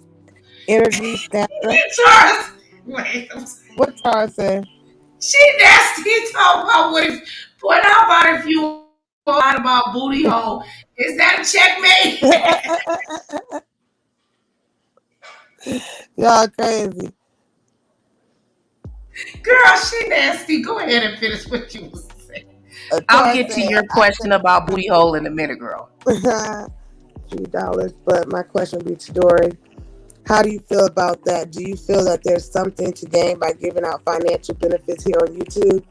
energy, stamina. Charles, wait. What Charles said? She nasty. Talking about what about if you lied about booty hole? Is that a checkmate? Y'all crazy. Girl, she nasty. Go ahead and finish what you was saying. I'll get to your question about booty hole in a minute, girl. $3, but my question would be to Dory. How do you feel about that? Do you feel that there's something to gain by giving out financial benefits here on YouTube?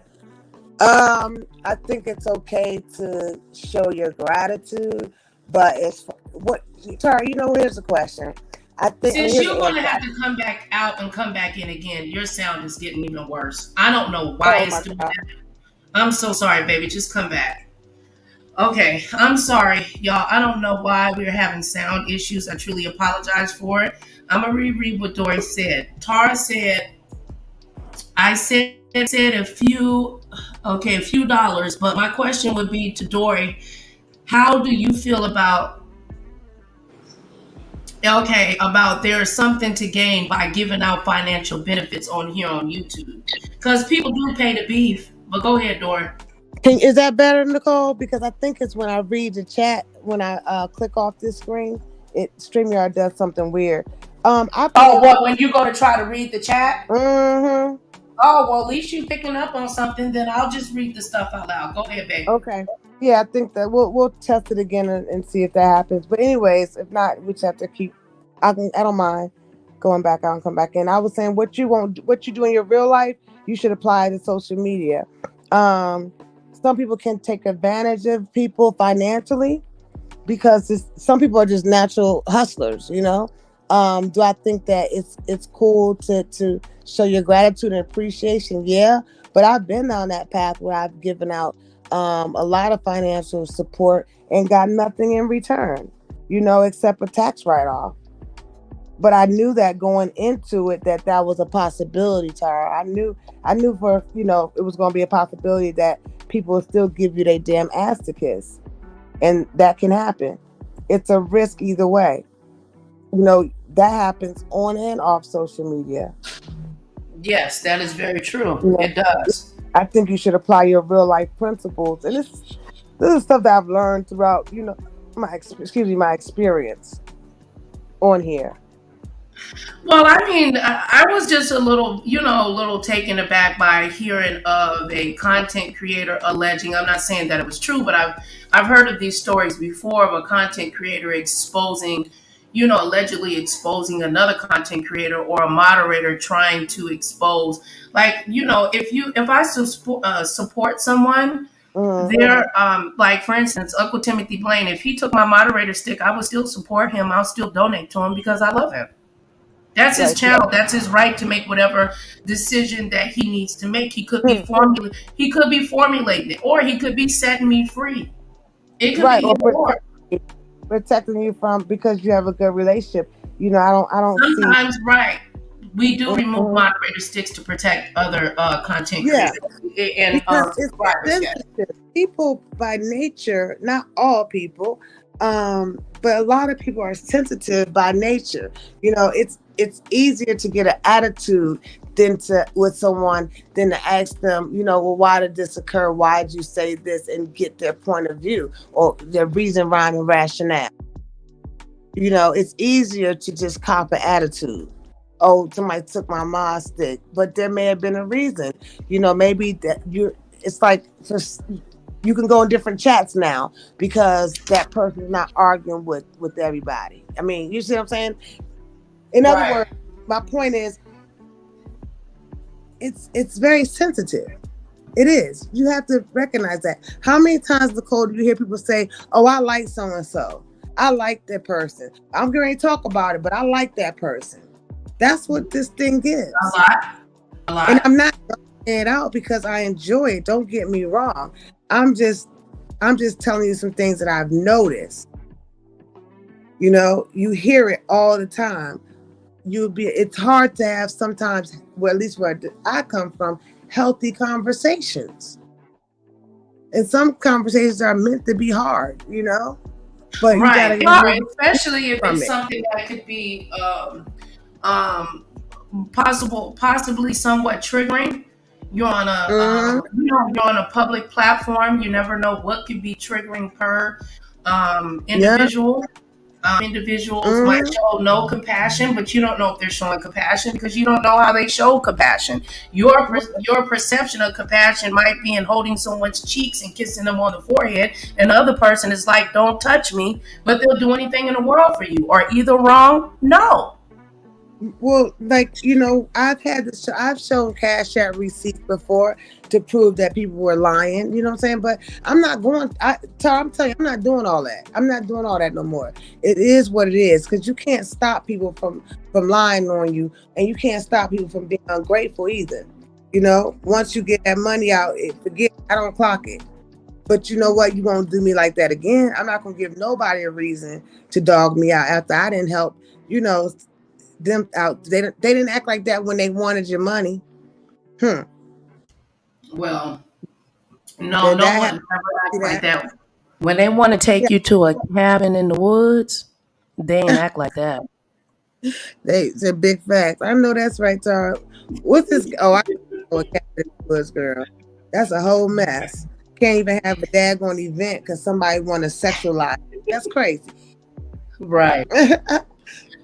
I think it's okay to show your gratitude, but it's what Tara, here's the question. I think since you're gonna have to come back out and come back in again, your sound is getting even worse. I don't know why it's doing that. I'm so sorry, baby. Just come back. Okay, I'm sorry, y'all. I don't know why we're having sound issues. I truly apologize for it. I'm gonna reread what Dory said. Tara said, I said a few dollars, but my question would be to Dory, how do you feel about there's something to gain by giving out financial benefits on here on YouTube? Because people do pay the beef. But go ahead, Dory. Is that better, Nicole? Because I think it's when I read the chat, when I click off this screen, StreamYard does something weird. When you go to try to read the chat? Mm-hmm. Oh, well, at least you picking up on something. Then I'll just read the stuff out loud. Go ahead, baby. Okay. Yeah, I think that we'll test it again and see if that happens. But anyways, if not, we just have to keep. I don't mind going back out and come back in. I was saying what you do in your real life, you should apply to social media. Some people can take advantage of people financially because some people are just natural hustlers, Do I think that it's cool to show your gratitude and appreciation? Yeah, but I've been on that path where I've given out a lot of financial support and got nothing in return, except a tax write-off. But I knew that going into it that was a possibility, Tara. I knew for it was going to be a possibility that people will still give you their damn ass to kiss, and that can happen. It's a risk either way. That happens on and off social media. Yes, that is very true. It does. I think you should apply your real life principles, and this is stuff that I've learned throughout, my experience on here. Well, I mean, I was just a little taken aback by hearing of a content creator alleging. I'm not saying that it was true, but I've heard of these stories before of a content creator exposing, allegedly exposing another content creator or a moderator trying to expose. Like, if I support someone, they're like, for instance, Uncle Timothy Blaine. If he took my moderator stick, I would still support him. I'll still donate to him because I love him. That's his channel. That's his right to make whatever decision that he needs to make. He could be formulating it, or he could be setting me free. It could be either protecting you because you have a good relationship. I don't. Sometimes, right? We do remove moderator sticks to protect other content creators. And it's people by nature, not all people, but a lot of people are sensitive by nature. It's easier to get an attitude with someone than to ask them, well, why did this occur? Why did you say this? And get their point of view or their reason, rhyme, and rationale. It's easier to just cop an attitude. Oh, somebody took my Ma stick, but there may have been a reason. Maybe that it's like you can go in different chats now because that person's not arguing with everybody. I mean, you see what I'm saying? In other words, my point is, it's very sensitive. It is. You have to recognize that. How many times, Nicole, do you hear people say, "Oh, I like so and so. I like that person. I'm going to talk about it, but I like that person." That's what this thing is. A lot. And I'm not saying it out because I enjoy it. Don't get me wrong. I'm just telling you some things that I've noticed. You know, you hear it all the time. It's hard to have sometimes, well, at least where I come from, healthy conversations. And some conversations are meant to be hard, you know? But you gotta especially if it's something that could be possibly somewhat triggering. You're on a you're on a public platform. You never know what could be triggering per individual. Individuals might show no compassion, but you don't know if they're showing compassion because you don't know how they show compassion. Your perception of compassion might be in holding someone's cheeks and kissing them on the forehead, and the other person is like, "Don't touch me," but they'll do anything in the world for you. Or either wrong, no. Well, like, you know, I've shown Cash App receipts before to prove that people were lying, you know what I'm saying? But I'm not I'm telling you, I'm not doing all that. I'm not doing all that no more. It is what it is, because you can't stop people from lying on you, and you can't stop people from being ungrateful either. You know, once you get that money out, I don't clock it. But you know what? You won't do me like that again. I'm not going to give nobody a reason to dog me out after I didn't help, you know, them out. They didn't act like that when they wanted your money. Well, no one ever acts like that. When they want to take you to a cabin in the woods, they ain't act like that. It's a big fact. I know that's right, Tara. What's this? Oh, I know a cabin in the woods, girl. That's a whole mess. Can't even have a daggone event because somebody want to sexualize it. That's crazy. Right.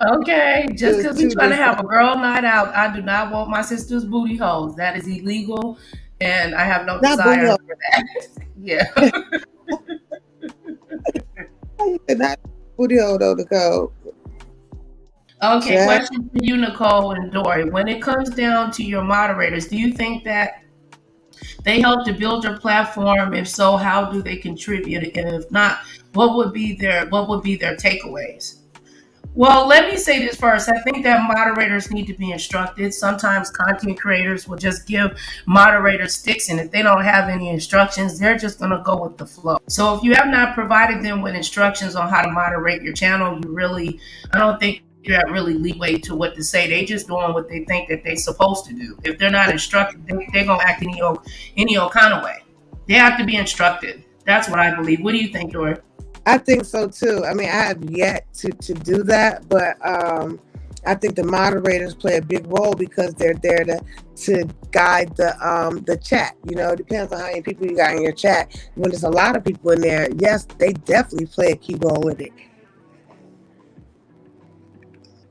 Okay, just because we're trying to have a girl night out, I do not want my sister's booty holes. That is illegal, and I have no desire for that. Yeah. Not booty hole though, Nicole. Okay, question for you, Nicole and Dory. When it comes down to your moderators, do you think that they help to build your platform? If so, how do they contribute? And if not, what would be their takeaways? Well, let me say this first. I think that moderators need to be instructed. Sometimes content creators will just give moderators sticks, and if they don't have any instructions, they're just going to go with the flow. So if you have not provided them with instructions on how to moderate your channel, I don't think you have really leeway to what to say. They just doing what they think that they're supposed to do. If they're not instructed, they're going to act any old kind of way. They have to be instructed. That's what I believe. What do you think, Dory? I think so too. I mean, I have yet to do that, but I think the moderators play a big role because they're there to guide the chat. You know, it depends on how many people you got in your chat. When there's a lot of people in there, yes, they definitely play a key role in it.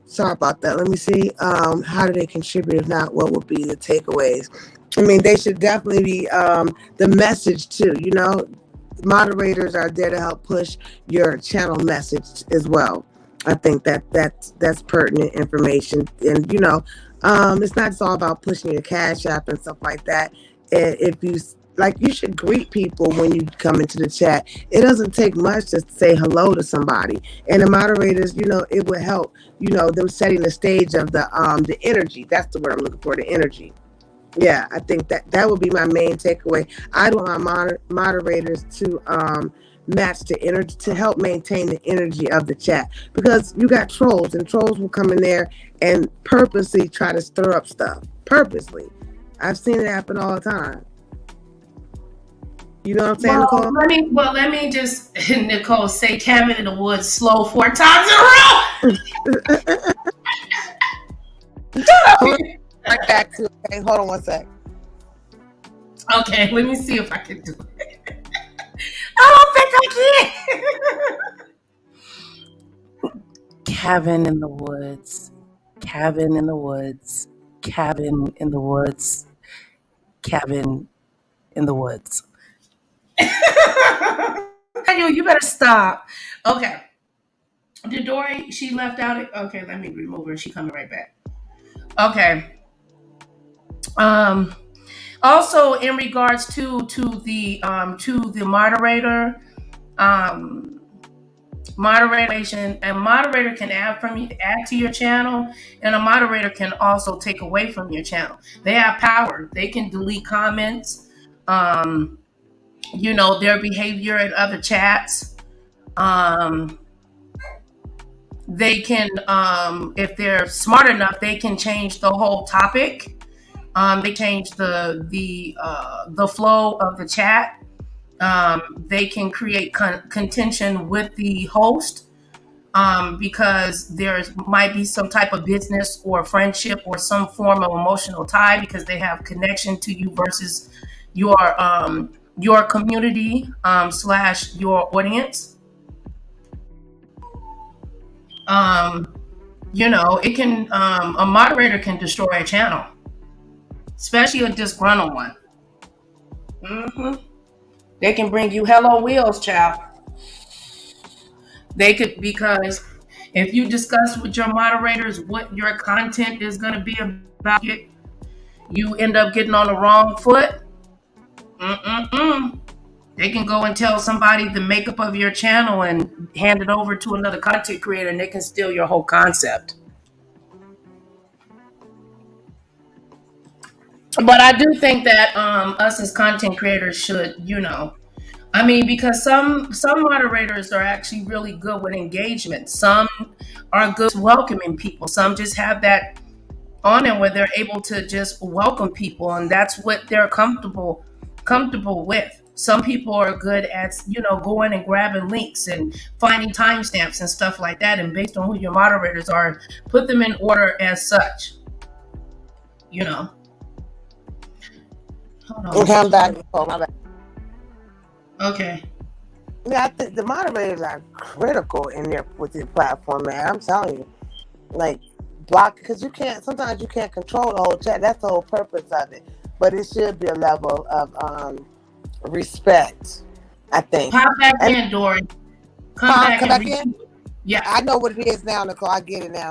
Sorry about that. Let me see. How do they contribute? If not, what would be the takeaways? I mean, they should definitely be the message too. You know, moderators are there to help push your channel message as well. I think that's pertinent information, and you know, it's not just all about pushing your Cash App and stuff like that. And if you you should greet people when you come into the chat. It doesn't take much to say hello to somebody, and the moderators, you know, it would help. You know, them setting the stage of the energy. That's the word I'm looking for. The energy. Yeah, I think that would be my main takeaway. I don't want my moderators to match the energy, to help maintain the energy of the chat, because you got trolls, and trolls will come in there and purposely try to stir up stuff. Purposely. I've seen it happen all the time. You know what I'm saying, Nicole? Let me just, Nicole, say cabin in the woods slow 4 times in a row. Right back to it. Okay, hold on one sec. Okay, let me see if I can do it. I don't think I can. Cabin in the woods. Cabin in the woods. Cabin in the woods. Cabin in the woods. Daniel, you better stop. Okay. Did Dory, she left out? Okay, let me remove her. She coming right back. Okay. Also, in regards to the moderator, moderation, a moderator can add to your channel, and a moderator can also take away from your channel. They have power. They can delete comments, their behavior in other chats. They can, if they're smart enough, they can change the whole topic. They change the flow of the chat. They can create contention with the host, because there might be some type of business or friendship or some form of emotional tie because they have connection to you versus your community / your audience. It can, a moderator can destroy a channel, especially a disgruntled one. They can bring you hello wheels, child. They could, because if you discuss with your moderators what your content is going to be about, you end up getting on the wrong foot. They can go and tell somebody the makeup of your channel and hand it over to another content creator, and they can steal your whole concept. But I do think that us as content creators should, because some moderators are actually really good with engagement. Some are good with welcoming people. Some just have that on them where they're able to just welcome people, and that's what they're comfortable with. Some people are good at, going and grabbing links and finding timestamps and stuff like that. And based on who your moderators are, put them in order as such. Hold on. Okay, I'm back. Oh, my bad. Okay. Yeah, I think the moderators are critical with your platform, man. I'm telling you, like block, because sometimes you can't control the whole chat. That's the whole purpose of it. But it should be a level of respect, I think. Pop back in, Dory. Come back in. Yeah, I know what it is now, Nicole. I get it now.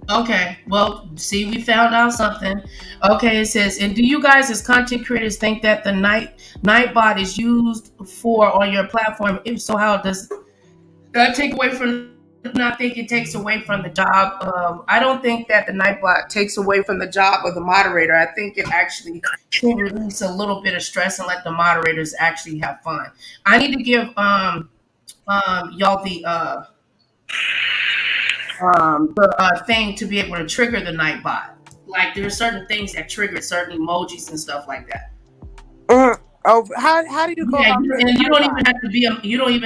Okay, well, see, we found out something. Okay, it says, and do you guys as content creators think that the Nightbot is used for on your platform? If so, how does that take away from? I think it takes away from the job. I don't think that the Nightbot takes away from the job of the moderator. I think it actually can release a little bit of stress and let the moderators actually have fun. I need to give y'all the thing to be able to trigger the Nightbot. Like there are certain things that trigger certain emojis and stuff like that. Oh, how do you go? Yeah, and you don't even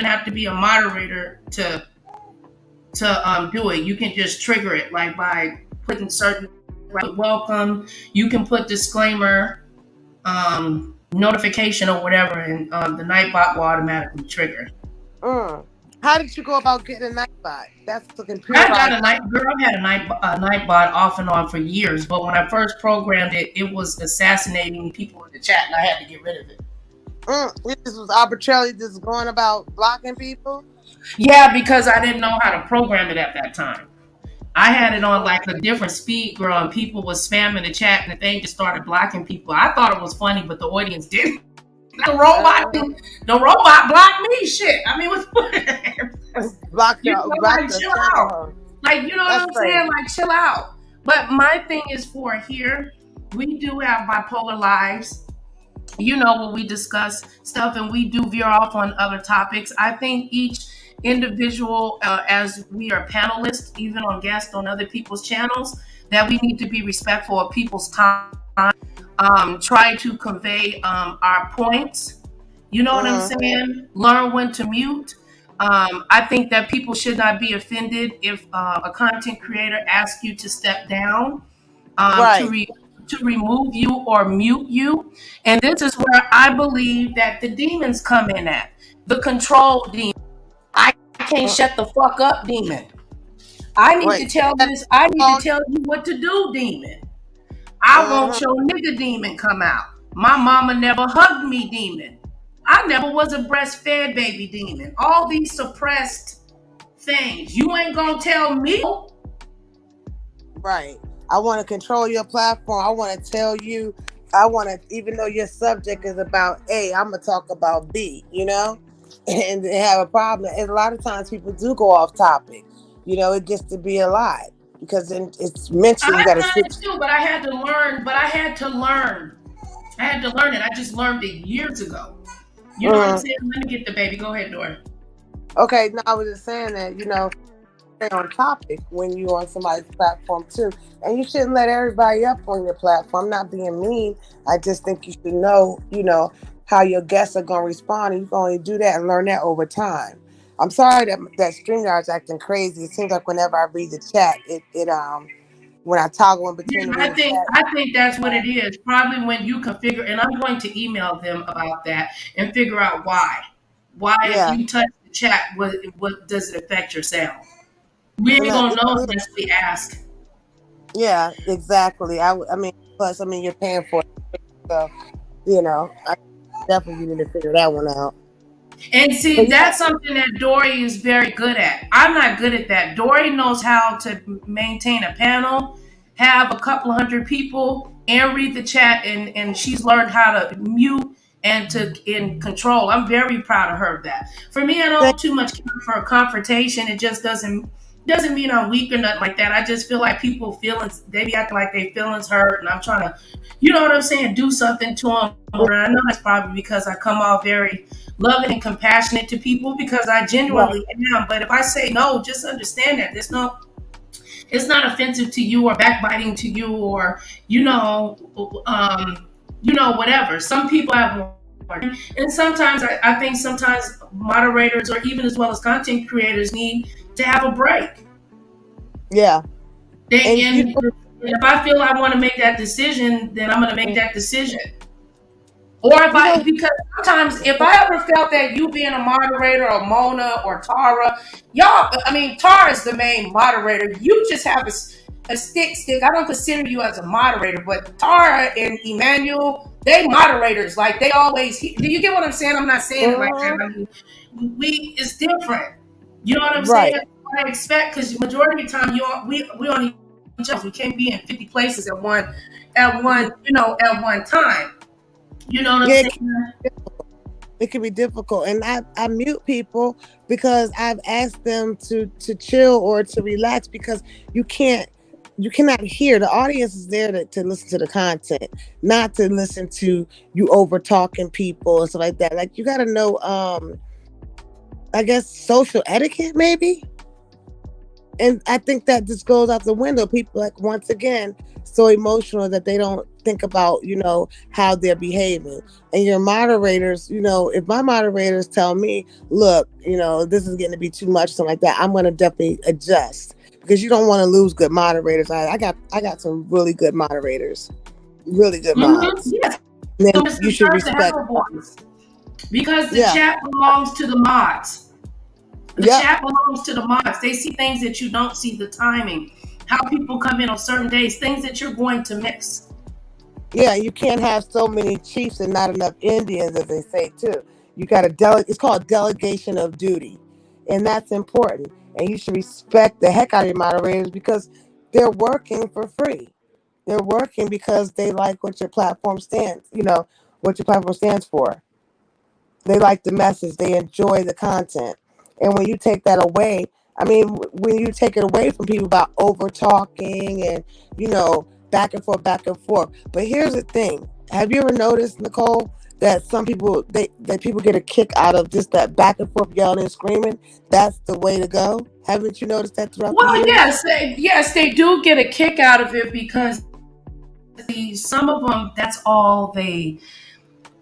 have to be a moderator to do it. You can just trigger it, like by putting certain welcome. You can put disclaimer, notification or whatever, and the Nightbot will automatically trigger. How did you go about getting a Nightbot? That's the computer. I've had a Nightbot off and on for years, but when I first programmed it, it was assassinating people in the chat, and I had to get rid of it. This was arbitrarily just going about blocking people? Yeah, because I didn't know how to program it at that time. I had it on like a different speed, girl, and people was spamming the chat, and the thing just started blocking people. I thought it was funny, but the audience didn't. The robot blocked me. Shit. I mean, what's block chill out. Like, you know what I'm saying? Like, chill out. But my thing is for here, we do have bipolar lives. When we discuss stuff and we do veer off on other topics. I think each individual, as we are panelists, even on guests on other people's channels, that we need to be respectful of people's time. Try to convey our points. You know what I'm saying? Learn when to mute. I think that people should not be offended if a content creator asks you to step down, to remove you or mute you. And this is where I believe that the demons come in at. The control demon. I can't shut the fuck up, demon. I need to tell you what to do, demon. I want your nigga demon come out. My mama never hugged me, demon. I never was a breastfed baby, demon. All these suppressed things. You ain't gonna tell me. Right. I want to control your platform. I want to tell you. I want to, even though your subject is about A, I'm gonna talk about B. And they have a problem. And a lot of times people do go off topic. It gets to be a lot because then it's mentioned. You I've got to done switch. it too, but I had to learn. But I had to learn. I had to learn it. I just learned it years ago. You know what I'm saying? Let me get the baby. Go ahead, Dora. Okay. No, I was just saying that. Stay on topic when you're on somebody's platform too, and you shouldn't let everybody up on your platform. I'm not being mean. I just think you should know. How your guests are going to respond, and you can only do that and learn that over time. I'm sorry that StreamYard's acting crazy. It seems like whenever I read the chat, it when I toggle in between the Yeah, reading chat. I think that's what it is. Probably when you configure, and I'm going to email them about that and figure out why. Why, if Yeah, you touch the chat, what does it affect your sound? We and ain't gonna know unless we ask. yeah, exactly. I mean, plus, I mean, you're paying for it, so I definitely need to figure that one out. And see, But yeah, that's something that Dory is very good at. I'm not good at that. Dory knows how to maintain a panel, have a couple hundred people, and read the chat, and she's learned how to mute and to in control. I'm very proud of her of that. For me, I thank- don't too much care for a confrontation. It just doesn't mean I'm weak or nothing like that. I just feel like people feelings, they be acting like they feelings hurt, and I'm trying to, you know what I'm saying, do something to them. And I know that's probably because I come off very loving and compassionate to people because I right, genuinely am. But if I say no, just understand that it's not offensive to you or backbiting to you or whatever. Some people have more. And sometimes I think sometimes moderators or even as well as content creators need to have a break. yeah, and And if I feel I want to make that decision, then I'm going to make that decision. Or you know, because sometimes if I ever felt that you being a moderator or Mona or Tara, Tara is the main moderator. You just have a stick. I don't consider you as a moderator, but Tara and Emmanuel, they moderators. Like they always, do you get what I'm saying? I'm not saying it like that. I mean, it's different. You know what I'm saying? right. I expect because majority of the time we on each other. We can't be in 50 places at one time. You know what I'm Yeah, saying? it can be difficult, and I mute people because I've asked them to chill or to relax because you cannot hear. The audience is there to listen to the content, not to listen to you over talking people and stuff like that. Like you got to know, I guess social etiquette maybe. And I think that just goes out the window. People, like, once again, so emotional that they don't think about how they're behaving. And your moderators, if my moderators tell me, look, this is getting to be too much, something like that, I'm going to definitely adjust because you don't want to lose good moderators. I got some really good moderators, really good mods. Yes. And then So it's you should deserves to have respect. a voice because the Yeah, chat belongs to the mods. The yep. chat belongs to the mods. They see things that you don't see, the timing, how people come in on certain days, things that you're going to miss. Yeah, you can't have so many chiefs and not enough Indians, as they say too. You got to it's called delegation of duty, and that's important. And you should respect the heck out of your moderators because they're working for free. They're working because they like what your platform stands. What your platform stands for. They like the message. They enjoy the content. And when you take that away, I mean, when you take it away from people about over talking and, back and forth, back and forth. But here's the thing. Have you ever noticed, Nicole, that some people, that people get a kick out of just that back and forth yelling and screaming? That's the way to go. Haven't you noticed that throughout the Well, years? yes, they do get a kick out of it because some of them,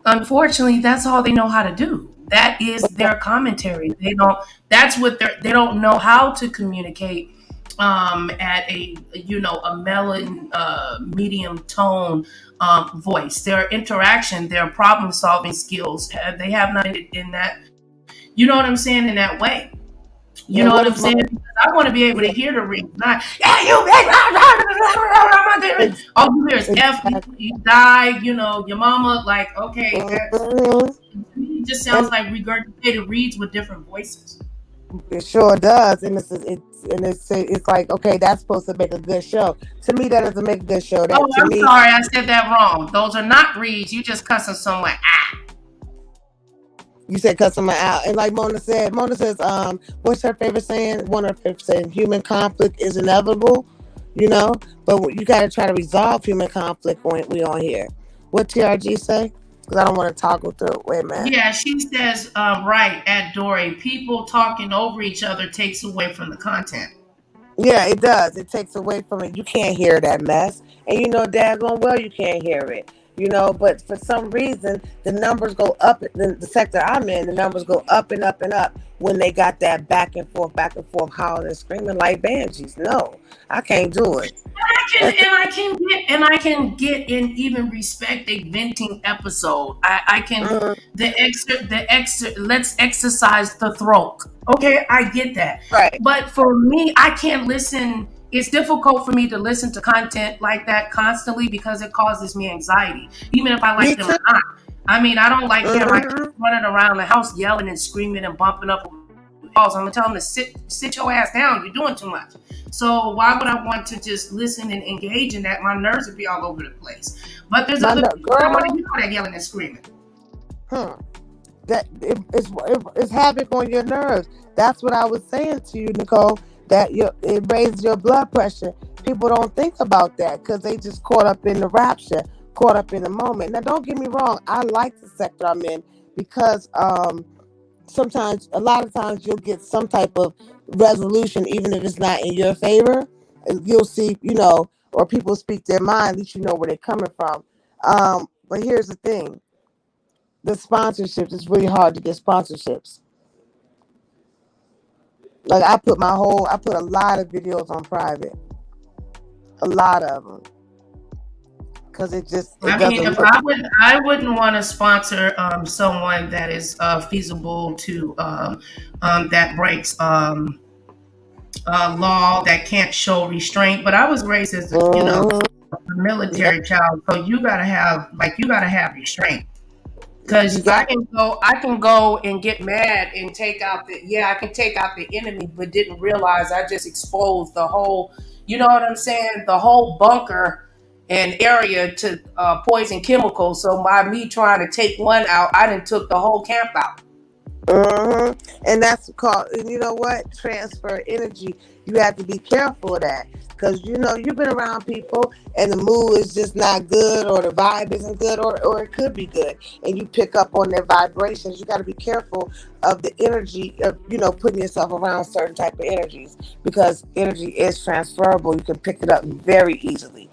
unfortunately, that's all they know how to do. That is their commentary. They don't know how to communicate at a melon medium tone voice. Their interaction, their problem solving skills, they have not in that, you know what I'm saying, in that way. You And know what what I'm is my saying? Because I want to be able to yeah, hear the reads, not yeah, you. ex- All you hear is F. exactly. You died. You know your mama. Like okay, that's Mhm. to me. It just sounds And like regurgitated reads with different voices. it sure does. And it's like, okay, that's supposed to make a good show. To me, that doesn't make a good show. Oh, That to I'm me, sorry, I said that wrong. Those are not reads. You just cussing someone out. you said cut someone out. And like Mona says, what's her favorite saying? One of her favorite saying, human conflict is inevitable, you know, but you got to try to resolve human conflict when we on here. What TRG say? Because I don't want to toggle through. Wait a minute. Yeah, she says, right at Dory, people talking over each other takes away from the content. Yeah, it does. It takes away from it. You can't hear that mess. And you know daggone well you can't hear it. You know, but for some reason the numbers go up. The sector I'm in, the numbers go up and up and up when they got that back and forth howling and screaming like banshees. No, I can't do it. I can get and even respect a venting episode. I can Mhm. let's exercise the throat. Okay, I get that. Right. But for me, I can't listen. It's difficult for me to listen to content like that constantly because it causes me anxiety, even if I Me like them too. or not. I mean, I don't like hearing my kids Mhm. running around the house yelling and screaming and bumping up walls. I'm gonna tell them to sit your ass down. You're doing too much. So why would I want to just listen and engage in that? My nerves would be all over the place. But there's other people that want to Girl. hear that yelling and screaming. Hmm. It's havoc on your nerves. That's what I was saying to you, Nicole. That it raises your blood pressure. People don't think about that because they just caught up in the rapture, caught up in the moment. Now, don't get me wrong. I like the sector I'm in because sometimes, a lot of times, you'll get some type of resolution, even if it's not in your favor. You'll see, or people speak their mind. At least you know where they're coming from. But here's the thing: the sponsorships. It's really hard to get sponsorships. Like I put a lot of videos on private, a lot of them, because it I mean, doesn't if look. I wouldn't want to sponsor someone that is feasible to that breaks law that can't show restraint. But I was raised as Mhm. a military child, so you gotta have restraint. You Because got I can go and get mad and I can take out the enemy, but didn't realize I just exposed the whole, you know what I'm saying, the whole bunker and area to poison chemicals. So by me trying to take one out, I done took the whole camp out. And that's called, and you know what? Transfer energy. You have to be careful of that because you've been around people and the mood is just not good or the vibe isn't good or it could be good, and you pick up on their vibrations. You got to be careful of the energy of putting yourself around certain type of energies because energy is transferable. You can pick it up very easily,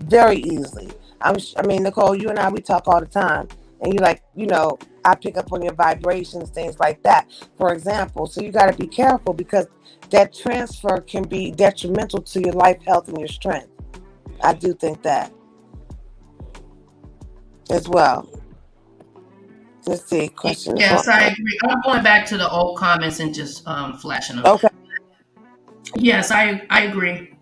very easily. I mean, Nicole, you and I, we talk all the time, and you're like, I pick up on your vibrations, things like that, for example. So you got to be careful because that transfer can be detrimental to your life, health, and your strength. I do think that as well. Let's see, question. Yes, I agree. I'm going back to the old comments and just flashing them. Okay. Yes, I agree.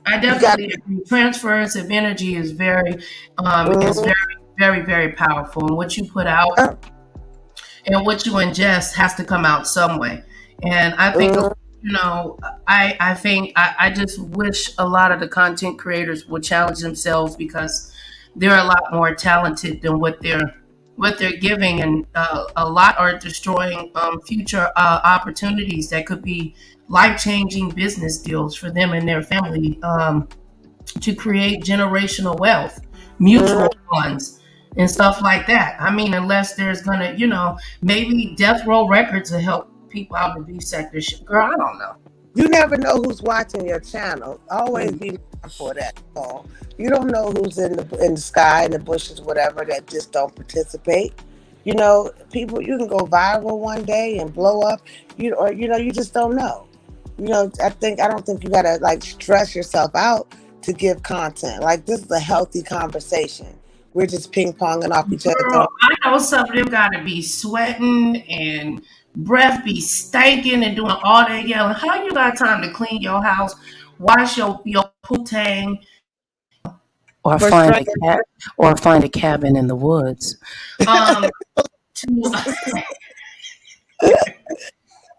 I You got. definitely agree. Transference of energy is Mhm. very, very powerful. And what you put out and what you ingest has to come out some way. And I think, Mhm. I just wish a lot of the content creators would challenge themselves because they're a lot more talented than what they're giving, and a lot are destroying future opportunities that could be life-changing business deals for them and their family, to create generational wealth, Mhm. mutual funds, and stuff like that. I mean, unless there's gonna, maybe death row records will help people out in the beef sector. Girl, I don't know. You never know who's watching your channel. Always be mindful of that. Paul. You don't know who's in the sky, in the bushes, whatever, that just don't participate. People, you can go viral one day and blow up. You just don't know. I don't think you gotta like stress yourself out to give content. Like this is a healthy conversation. We're just ping ponging off each other. Girl, I know some of them got to be sweating and breath be stanking and doing all that yelling. How you got time to clean your house, wash your poo-tang? Or For find strength. a cat, or find a cabin in the woods. To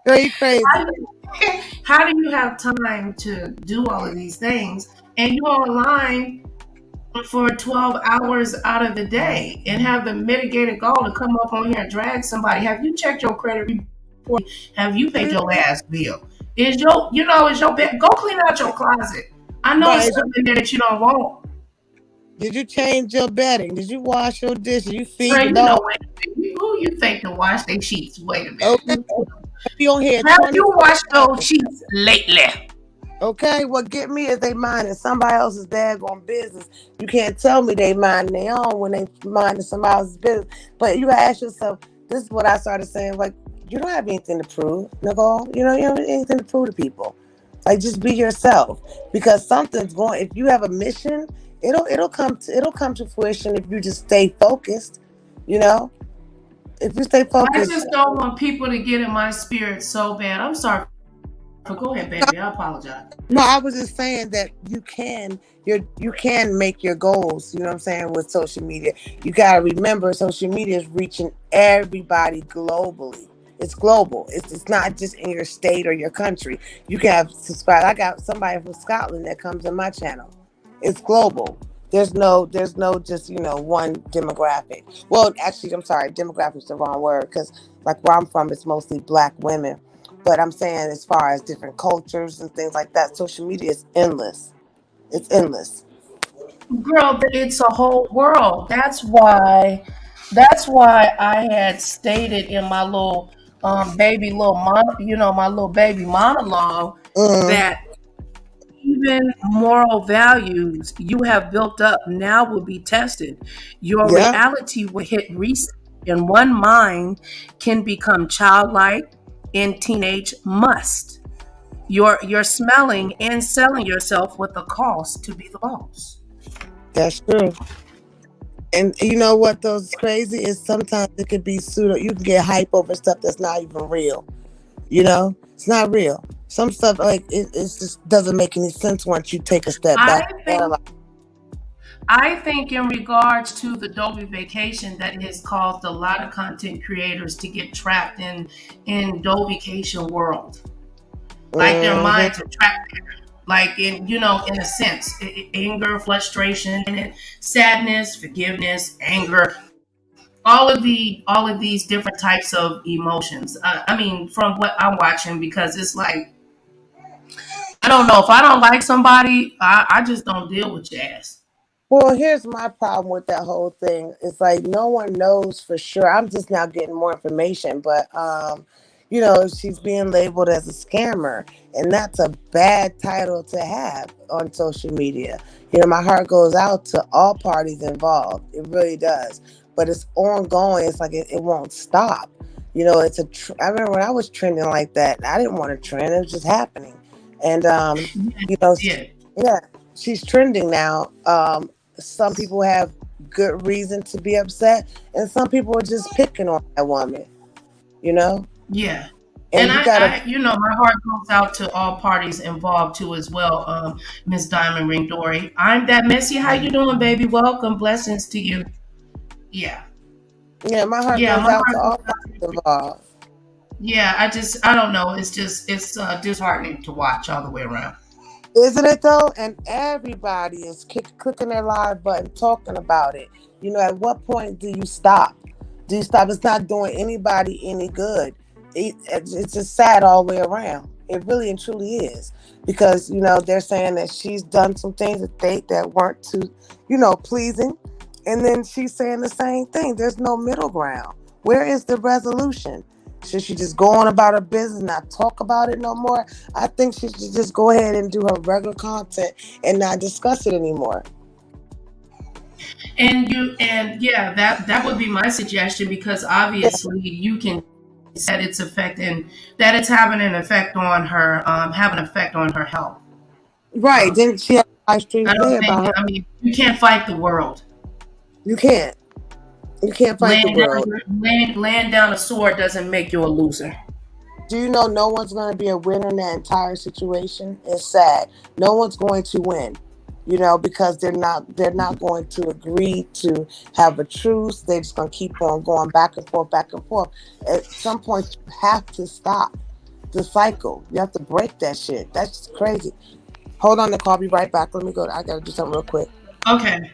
Girl, you crazy. how do you have time to do all of these things and you online for 12 hours out of the day and have the mitigated goal to come up on here and drag somebody? Have you checked your credit report? Have you paid your last bill? Is your bed? Go clean out your closet. I know Right. it's something there that you don't want. Did you change your bedding? Did you wash your dishes? You feed Girl, the you dog? know, wait a minute. Who you think to wash their sheets? Wait a minute. Okay. Be on here Have you 24. washed those sheets lately? Okay, what get me is they minding somebody else's daggone business. You can't tell me they mind their own when they minding somebody else's business. But you gotta ask yourself, this is what I started saying, like, you don't have anything to prove, Nicole. You don't have anything to prove to people. Like, just be yourself. Because something's going, if you have a mission, it'll come to fruition if you just stay focused, you know? If you stay I focused. just don't want people to get in my spirit so bad. I'm sorry. Go ahead, baby. I apologize. No, I was just saying that you can make your goals, you know what I'm saying, with social media. You gotta remember social media is reaching everybody globally. It's global. It's not just in your state or your country. You can have subscribe. I got somebody from Scotland that comes in my channel. It's global. There's no just, one demographic. Well, actually, I'm sorry, demographic is the wrong word, because like where I'm from, it's mostly Black women. But I'm saying, as far as different cultures and things like that, social media is endless. It's endless. Girl, it's a whole world. That's why I had stated in my little my little baby monologue Mm, that even moral values you have built up now will be tested. Your yeah, reality will hit reset, and one mind can become childlike in teenage must. You're smelling and selling yourself with the cost to be the boss. that's true. And you know what? Those crazy is sometimes it could be pseudo. You can get hype over stuff that's not even real. It's not real. Some stuff like it just doesn't make any sense once you take a step I back. think I think in regards to the Dolby vacation, that has caused a lot of content creators to get trapped in Dolbycation world. Like their Hmm. minds are trapped there. Like in a sense, anger, frustration, and sadness, forgiveness, anger, all of these different types of emotions. I mean, from what I'm watching, because it's like, I don't know, if I don't like somebody, I just don't deal with your ass. Well, here's my problem with that whole thing. It's like no one knows for sure. I'm just now getting more information, but she's being labeled as a scammer, and that's a bad title to have on social media. My heart goes out to all parties involved. It really does. But it's ongoing. It's like it won't stop. I remember when I was trending like that, I didn't want to trend. It was just happening. And you know, Yeah, yeah, she's trending now. Some people have good reason to be upset, and some people are just picking on that woman, you know? yeah. And And you gotta, my heart goes out to all parties involved too as well. Miss Diamond Ring Dory, I'm that messy. How you doing, baby? Welcome, blessings to you. Yeah, yeah, my heart yeah. goes My out to heart all goes out. parties involved. Yeah, I don't know. It's disheartening to watch all the way around. Isn't it though? And everybody is clicking their live button, talking about it. At what point do you stop? Do you stop? It's not doing anybody any good. It's just sad all the way around. It really and truly is, because they're saying that she's done some things that weren't too, pleasing, and then she's saying the same thing. There's no middle ground. Where is the resolution? Should she just go on about her business, not talk about it no more? I think she should just go ahead and do her regular content and not discuss it anymore. And yeah, that would be my suggestion, because obviously you can that it's affecting that it's having an effect on her, having an effect on her health. Right. Um, Didn't she have a live stream I don't today think. about her? I mean, you can't fight the world. You can't. You can't fight the Laying world. down, laying down a sword doesn't make you a loser. Do you know no one's going to be a winner in that entire situation? It's sad. No one's going to win, because they're not going to agree to have a truce. They're just going to keep on going back and forth, back and forth. At some point, you have to stop the cycle. You have to break that shit. That's just crazy. Hold on, Nicole. I'll be right back. Let me go. I got to do something real quick. Okay.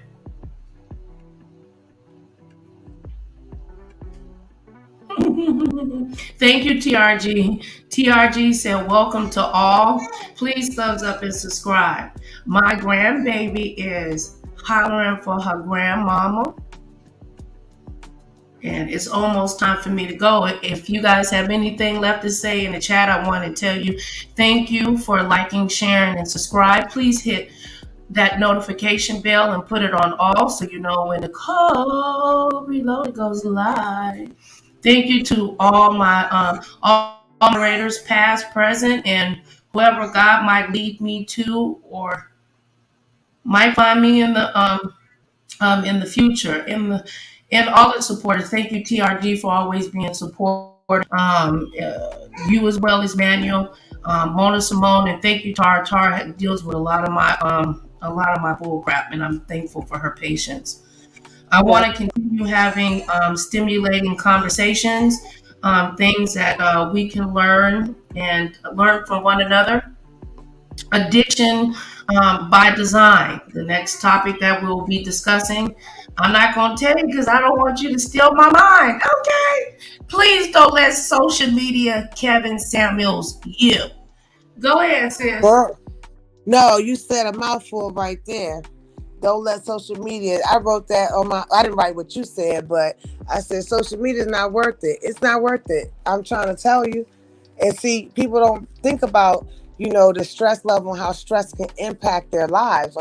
Thank you, TRG. TRG said, welcome to all. Please thumbs up and subscribe. My grandbaby is hollering for her grandmama. And it's almost time for me to go. If you guys have anything left to say in the chat, I want to tell you thank you for liking, sharing, and subscribe. Please hit that notification bell and put it on all so you know when Nicole Reloaded goes live. Thank you to all my all moderators, past, present, and whoever God might lead me to or might find me in the future. And all the supporters. Thank you, TRG, for always being supportive. You as well as Manuel, Mona Simone, and thank you, Tara. Tara deals with a lot of my bull crap, and I'm thankful for her patience. I want to continue having stimulating conversations, things that we can learn from one another. Addiction by design, the next topic that we'll be discussing. I'm not going to tell you because I don't want you to steal my mind. Okay? Please don't let social media Kevin Samuels you. Go ahead, sis. No, you said a mouthful right there. Don't let social media. I wrote that on I didn't write what you said, but I said social media is not worth it. It's not worth it. I'm trying to tell you. And see, people don't think about, the stress level and how stress can impact their lives.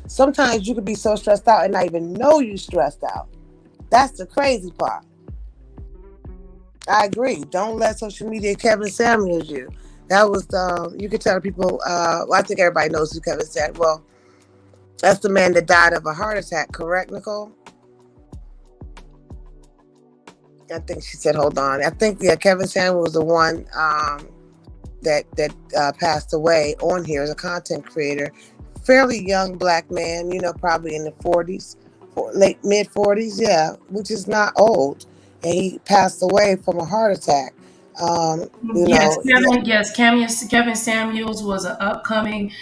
Sometimes you could be so stressed out and not even know you stressed out. That's the crazy part. I agree. Don't let social media Kevin Samuels you. That was you could tell people. I think everybody knows who Kevin Samuels. Well, that's the man that died of a heart attack. Correct, Nicole? I think she said, hold on. I think Kevin Samuels was the one that passed away on here as a content creator. Fairly young black man, probably in the 40s, late mid 40s, yeah, which is not old. And he passed away from a heart attack. Kevin Samuels was an upcoming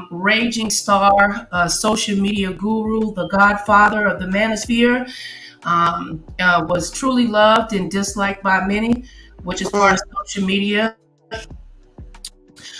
raging star, social media guru, the godfather of the manosphere. Was truly loved and disliked by many, which is part of social media.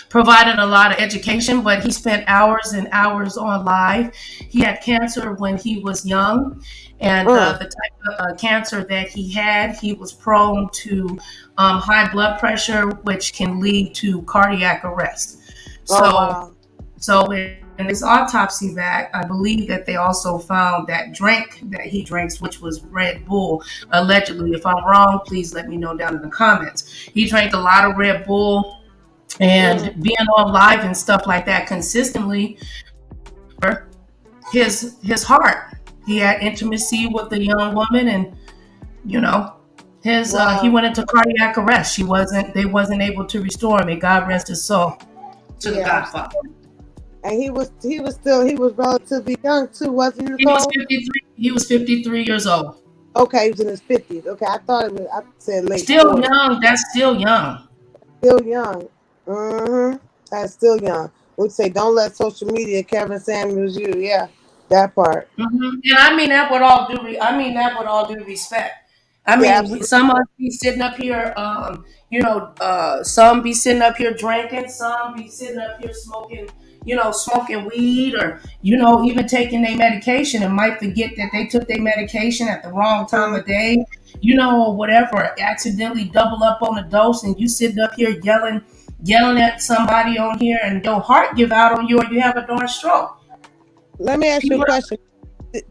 Provided a lot of education, but he spent hours and hours on live. He had cancer when he was young, and the type of cancer that he had, he was prone to high blood pressure, which can lead to cardiac arrest. So in his autopsy back, I believe that they also found that drink that he drinks, which was Red Bull, allegedly. If I'm wrong, please let me know down in the comments. He drank a lot of Red Bull. And being on live and stuff like that consistently, his heart, he had intimacy with the young woman, and he went into cardiac arrest. They wasn't able to restore him. And God rest his soul to the Godfather. And he was relatively young too, wasn't he? He was 53 years old. Okay, he was in his 50s. Okay, I said late. Still 40s. Young. That's still young. Still young. That's still young. We'd say, don't let social media Kevin Samuels you. Yeah, that part. And I mean that with all due respect. I mean, some of us be sitting up here, some be sitting up here drinking, some be sitting up here smoking weed, or even taking their medication and might forget that they took their medication at the wrong time of day, or whatever, accidentally double up on the dose, and you sitting up here yelling at somebody on here, and your heart give out on you, or you have a darn stroke. Let me ask you a question.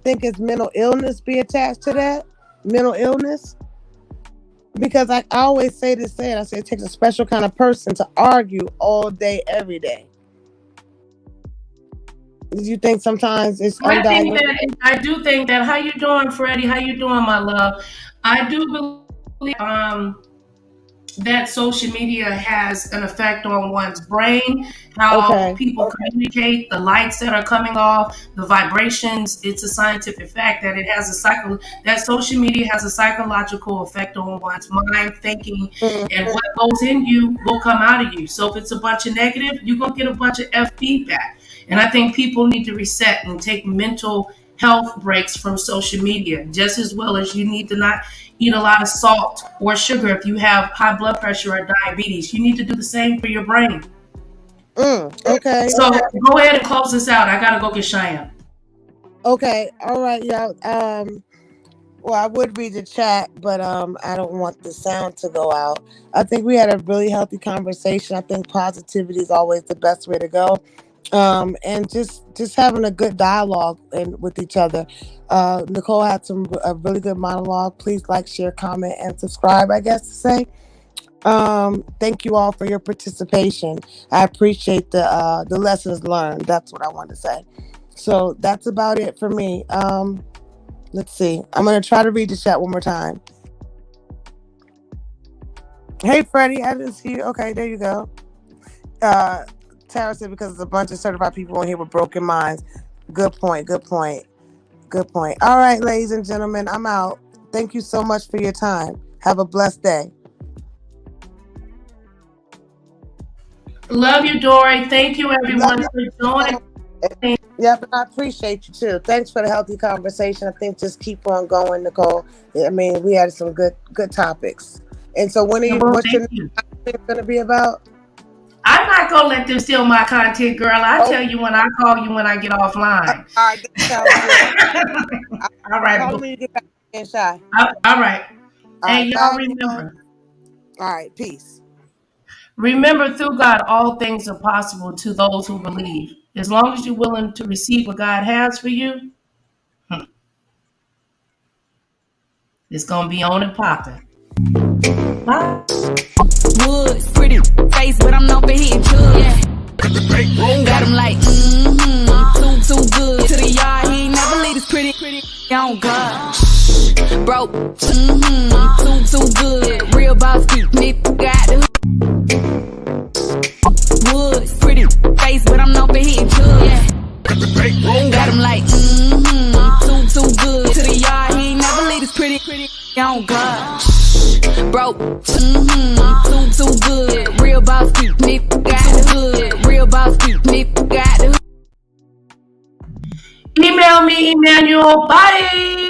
Think it's mental illness be attached to that? Mental illness? Because I always say I say it takes a special kind of person to argue all day, every day. Do you think sometimes it's undiagnosed? I do think that. How you doing, Freddie? How you doing, my love? I do believe that social media has an effect on one's brain, how people communicate, the lights that are coming off, the vibrations. It's a scientific fact that it has that social media has a psychological effect on one's mind, thinking, and what goes in you will come out of you. So if it's a bunch of negative, you're going to get a bunch of feedback. And I think people need to reset and take mental health breaks from social media, just as well as you need to not eat a lot of salt or sugar if you have high blood pressure or diabetes. You need to do the same for your brain. Okay. So go ahead and close this out. I gotta go get Cheyenne. Okay. All right, y'all. Well, I would read the chat, but I don't want the sound to go out. I think we had a really healthy conversation. I think positivity is always the best way to go. And just having a good dialogue with each other. Nicole had a really good monologue. Please like, share, comment, and subscribe, I guess to say. Thank you all for your participation. I appreciate the lessons learned. That's what I want to say. So that's about it for me. Let's see. I'm going to try to read the chat one more time. Hey, Freddie, I didn't see you. Okay, there you go. Tara said because there's a bunch of certified people on here with broken minds. Good point. All right, ladies and gentlemen, I'm out. Thank you so much for your time. Have a blessed day. Love you, Dory. Thank you, everyone, for joining. Yeah, but I appreciate you too. Thanks for the healthy conversation. I think just keep on going, Nicole. I mean, we had some good topics. And so what's your topic going to be about? I'm not going to let them steal my content, girl. I'll tell you when I call you when I get offline. All right, that sounds good. All right. Call me to get back in, Shy. All right. And y'all remember. All right, peace. Remember, through God, all things are possible to those who believe. As long as you're willing to receive what God has for you, it's going to be on and popping. Bye. Woods, pretty face, but I'm known for hitting drugs. Yeah. Got him like, too good. To the yard, he ain't never leave his pretty on God. Broke, too good. Real boss, nigga, got the Woods, pretty face, but I'm known for hitting drugs. Yeah. Got him like, too good. To the yard, he ain't never leave his pretty on God. Broke, too good. Real boss, nigga, got good. Real boss, nigga, got the Email me, Emmanuel. Bye.